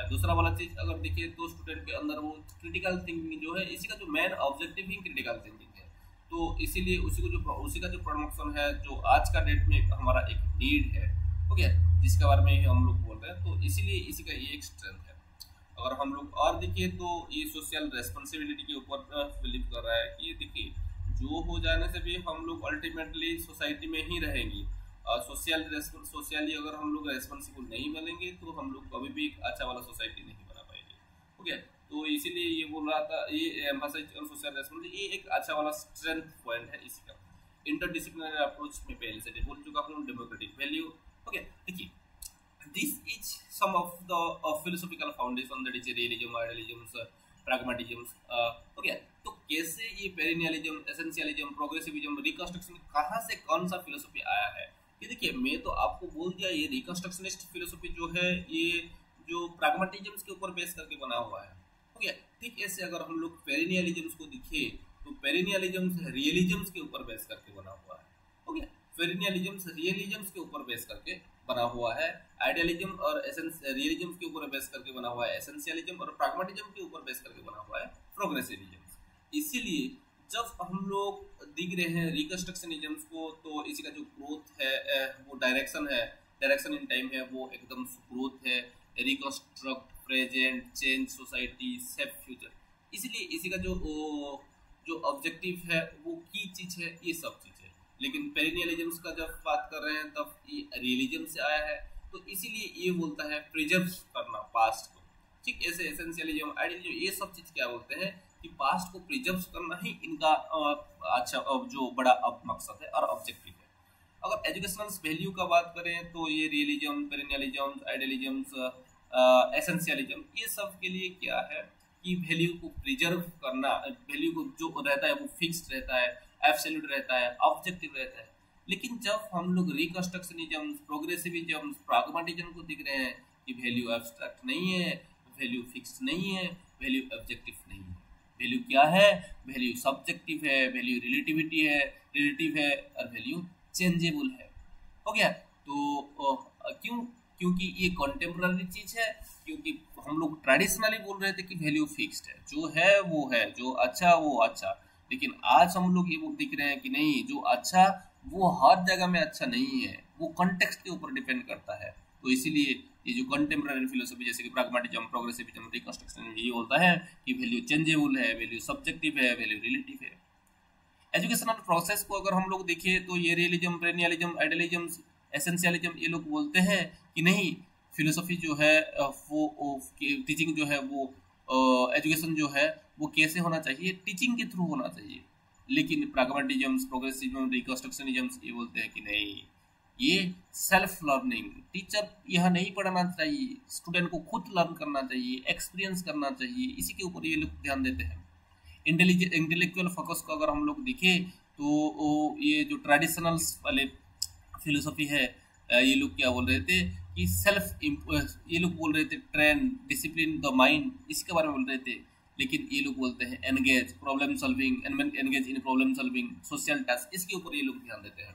दूसरा वाला चीज अगर देखिए तो स्टूडेंट के अंदर वो क्रिटिकल थिंकिंग जो है इसी का जो मेन ऑब्जेक्टिव ही क्रिटिकल थिंकिंग है तो इसीलिए उसी का जो प्रमोशन है जो आज का डेट में हमारा एक नीड है हो गया जिसके बारे में हम लोग बोल रहे हैं तो इसीलिए इसी का ये एक स्ट्रेंथ है अगर हम लोग और देखिए तो ये सोशल रेस्पॉन्सिबिलिटी के ऊपर बिलीव कर रहा है कि देखिए जो हो जाने से भी हम लोग अल्टीमेटली सोसाइटी में ही रहेंगे और सोशली अगर हम लोग रेस्पॉन्सिबल नहीं बनेंगे तो हम लोग कभी भी एक अच्छा वाला सोसाइटी नहीं बना पाएंगे हो गया तो इसीलिए ये बोल रहा था ये एम्फसाइज ऑन सोशल रेस्पॉन्सिबिलिटी ये एक अच्छा वाला स्ट्रेंथ पॉइंट है इसी का इंटरडिसिप्लिनरी अप्रोच में पहले से बोल चुका हूँ, डेमोक्रेटिक वैल्यू। ओके, देखिए this is some of the philosophical foundation, that is realism, idealism, pragmatism। okay, तो कैसे ये पेरिनियलिज्म, एसेंशियलिज्म, प्रोग्रेसिविज्म, रिकंस्ट्रक्शन, कहाँ से कौन सा फिलोसफी आया है? ये देखिए, मैं तो आपको बोल दिया, ये रिकंस्ट्रक्शनिस्ट फिलोसफी जो है ये जो प्राग्मेटिज्म के ऊपर बेस करके बना हुआ है। ओके, ठीक ऐसे अगर हम लोग पेरिनियलिज्म को दिखे तो पेरिनियलिज्म रियलिज्म के ऊपर बेस करके बना हुआ है। ओके, पेरिनियलिज्म रियलिज्म के ऊपर बेस करके बना हुआ है, आइडियलिज्म और रियलिज्म के ऊपर बेस करके बना हुआ है एसेंशियलिज्म, और प्राग्मेटिज्म के ऊपर बेस करके बना हुआ है प्रोग्रेसिविज्म। इसीलिए जब हम लोग दिख रहे हैं रिकंस्ट्रक्शनिज्म को, तो इसी का जो ग्रोथ है वो डायरेक्शन इन टाइम है, वो एकदम ग्रोथ है, reconstruct present, change society, safe future. इसलिए इसी का जो ऑब्जेक्टिव है वो की चीज है, ये सब चीज है। लेकिन पेरिनियलिज्म का जब बात कर रहे हैं तब ये रियलिज्म से आया है, तो इसीलिए ये बोलता है प्रिजर्व करना पास्ट को। ठीक ऐसे एसेंशियलिज्म, आइडियलिज्म, ये सब चीज क्या बोलते हैं कि पास्ट को प्रिजर्व करना ही इनका अच्छा जो बड़ा मकसद है और ऑब्जेक्टिव है। अगर एजुकेशनल वैल्यू का बात करें तो ये रियलिज्म, पेरिनियलिज्म, आइडियलिज्म, एसेंशियलिज्म, ये सब के लिए क्या है कि वैल्यू को प्रिजर्व करना, वैल्यू को जो रहता है वो फिक्स्ड रहता है, एब्सोल्यूट रहता है, ऑब्जेक्टिव रहता है। लेकिन जब हम लोग रिकंस्ट्रक्शनिज्म, प्रोग्रेसिविज्म, प्राग्मेटिज्म को देख रहे हैं कि वैल्यू एब्स्ट्रैक्ट नहीं है, वैल्यू फिक्स्ड नहीं है, वैल्यू ऑब्जेक्टिव नहीं है। वैल्यू क्या है? वैल्यू सब्जेक्टिव है, वैल्यू रिलेटिव है और वैल्यू चेंजेबल है। हो गया? तो क्योंकि ये कॉन्टेम्पररी चीज है, क्योंकि हम लोग ट्रेडिशनली बोल रहे थे कि वैल्यू फिक्स्ड है, जो है वो है, जो अच्छा वो अच्छा। लेकिन आज हम लोग ये दिख रहे हैं कि नहीं, जो अच्छा वो हर जगह में अच्छा नहीं है, वो कॉन्टेक्स्ट के ऊपर डिपेंड करता है। तो इसीलिए ये जो कंटेम्पररी फिलोसफी जैसे कि प्राग्मेटिज्म, प्रोग्रेसिविज्म, रिकंस्ट्रक्शन, ये बोलता है कि वैल्यू चेंजेबल है, वैल्यू सब्जेक्टिव है, वैल्यू रिलेटिव है। एजुकेशनल प्रोसेस को अगर हम लोग देखें तो ये रियलिज्म, पेरिनियलिज्म, आइडियलिज्म, एसेंशियलिज्म, ये लोग बोलते हैं कि नहीं, फिलोसफी जो है वो टीचिंग जो है वो एजुकेशन जो है वो कैसे होना चाहिए, टीचिंग के थ्रू होना चाहिए। लेकिन प्राग्मेटिज्म, प्रोग्रेसिविज्म, रिकंस्ट्रक्शनिज्म ये बोलते हैं कि नहीं, ये सेल्फ लर्निंग, टीचर यहाँ नहीं पढ़ाना चाहिए, स्टूडेंट को खुद लर्न करना चाहिए, एक्सपीरियंस करना चाहिए, इसी के ऊपर ये लोग ध्यान देते हैं। इंटेलेक्चुअल फोकस को अगर हम लोग देखें तो ये जो ट्रेडिशनल वाले फिलोसफी है, ये लोग क्या बोल रहे थे कि ये लोग बोल रहे थे ट्रेन, डिसिप्लिन द माइंड, इसके बारे में बोल रहे थे। लेकिन ये लोग बोलते हैं engage in problem solving, social task, इसके ऊपर ये लोग ध्यान देते हैं।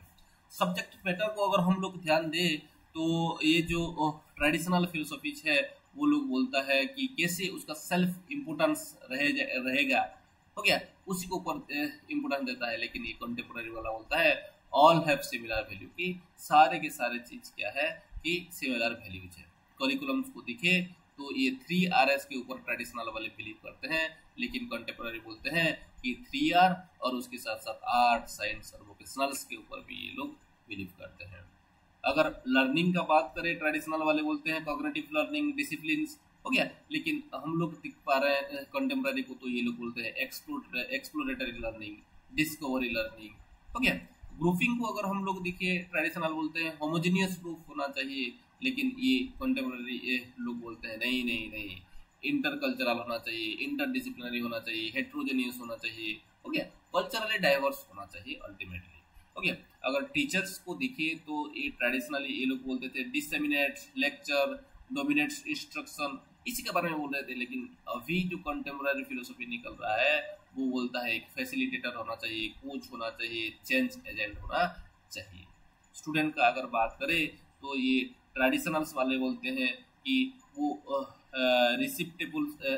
सब्जेक्ट मैटर को अगर हम लोग ध्यान दें तो ये जो ट्रेडिशनल फिलोसफीज है वो लोग बोलता है कि कैसे उसका सेल्फ इम्पोर्टेंस रहेगा, हो गया, उसी के ऊपर इम्पोर्टेंस देता है। लेकिन ये कंटेम्पोररी वाला बोलता है ऑल हैव सिमिलर वैल्यू, की सारे के सारे चीज क्या है कि सिमिलर वैल्यूज है। करिकुलम्स को दिखे तो ये 3 Rs के ऊपर ट्रेडिशनल वाले बिलीव करते हैं, लेकिन कंटेम्पोररी बोलते हैं कि 3R और उसके साथ साथ आर्ट, साइंस और वोकेशनल्स के ऊपर भी ये लोग बिलीव करते हैं। अगर लर्निंग का बात करें, ट्रेडिशनल वाले बोलते हैं कॉग्निटिव लर्निंग, डिसिप्लिन, हो गया। लेकिन हम लोग दिख पा रहे हैं कंटेम्पोररी को, तो ये लोग बोलते हैं एक्सप्लोरेटरी लर्निंग, डिस्कवरी लर्निंग, हो गया। ग्रुपिंग को अगर हम लोग देखिए, ट्रेडिशनल बोलते हैं होमोजेनियस ग्रुप होना चाहिए, लेकिन ये कंटेम्पोररी लोग बोलते हैं नहीं नहीं नहीं, इंटरकल्चरल होना चाहिए, इंटरडिसिप्लिनरी होना चाहिए, हेट्रोजेनियस होना चाहिए, हो गया, कल्चरली डाइवर्स होना चाहिए अल्टीमेटली, हो गया। अगर टीचर्स को देखिए तो ये ट्रेडिशनली ये लोग बोलते थे डिसेमिनेट, लेक्चर, डोमिनेट इंस्ट्रक्शन, इसी के बारे में बोल रहे थे। लेकिन अभी जो कंटेम्पोररी फिलोसफी निकल रहा है वो बोलता है एक फैसिलिटेटर होना चाहिए, कोच होना चाहिए, चेंज एजेंट होना चाहिए। स्टूडेंट का अगर बात करें तो ये ट्रेडिशनल्स वाले बोलते हैं कि वो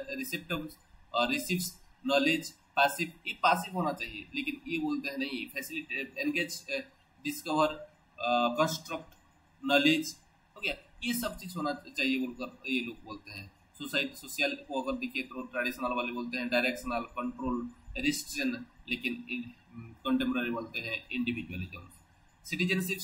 रिसिप्ट्स नॉलेज, पैसिव, ये पैसिव होना चाहिए। लेकिन ये बोलते हैं नहीं, facilitate, engage, discover, construct knowledge, हो गया, ये सब चीज होना चाहिए बोलकर ये लोग बोलते हैं। सोशल को अगर देखिए तो ट्रेडिशनल वाले बोलते हैं डायरेक्शनल, कंट्रोल, रिस्ट्रिक्शन, लेकिन कंटेम्पोररी बोलते हैं इंडिविजुअलिज्म। सिटीजनशिप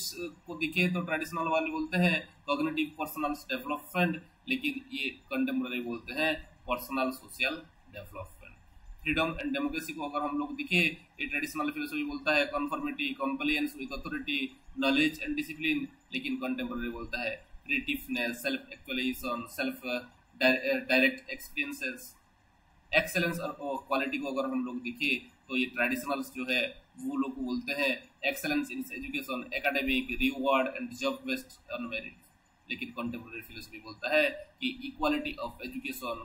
को दिखे तो ट्रेडिशनल वाले बोलते हैं कॉग्निटिव पर्सनल डेवलपमेंट, लेकिन ये कंटेम्पोररी बोलते हैं personal social development. Freedom and democracy को अगर हम लोग देखें, ये ट्रेडिशनल फिलोसफी बोलता है conformity, compliance with authority, knowledge and discipline, लेकिन कंटेम्प्रेरी बोलता है creativeness, self actualization, self direct experiences, excellence और क्वालिटी को अगर हम लोग देखें तो ये ट्रेडिशनल्स जो है वो लोग बोलते हैं excellence in education, academic, reward and job based on merit, लेकिन कंटेम्प्रेरी फिलोसफी बोलता है कि equality of education,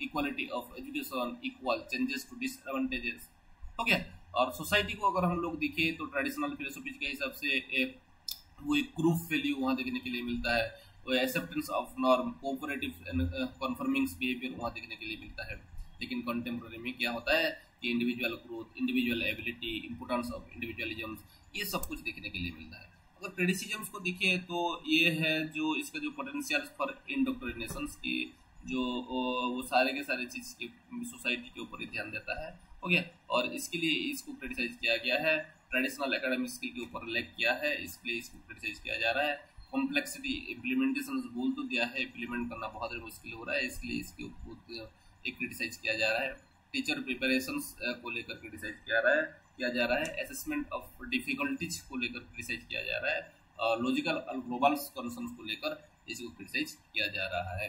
equality of education equal changes to disadvantages. हो गया। और सोसाइटी को अगर हम लोग देखें तो ट्रेडिशनल फिलोसफी के हिसाब से वो एक ग्रुप वैल्यू वहाँ देखने के लिए मिलता है, वो acceptance of norm, cooperative and conformings behaviour वहाँ देखने के लिए मिलता है। लेकिन कंटेम्प्रेरी में क्या होता है कि individual growth, individual ability, importance of individualism, ये सब कुछ देखने के लिए मिलता है। अगर क्रिटिसिज्म को देखिए तो ये है जो इसका जो पोटेंशियल फॉर इंडोक्ट्रिनेशन की जो वो सारे के सारे चीज की सोसाइटी के ऊपर ही ध्यान देता है। हो गया। और इसके लिए इसको क्रिटिसाइज किया गया है, ट्रेडिशनल एकेडमिक स्किल के ऊपर लैग किया है, इसके लिए इसको क्रिटिसाइज किया जा रहा है। कॉम्प्लेक्सिटी इम्प्लीमेंटेशन बोल तो दिया है, इम्प्लीमेंट करना बहुत मुश्किल हो रहा है, इसलिए इसके ऊपर एक क्रिटिसाइज किया जा रहा है। टीचर प्रिपरेशन को लेकर क्रिटिसाइज किया जा रहा है, असेसमेंट ऑफ डिफिकल्टीज को लेकर क्रिटिसाइज किया जा रहा है, लॉजिकल और ग्लोबल कंसर्न्स को लेकर इसको क्रिटिसाइज किया जा रहा है।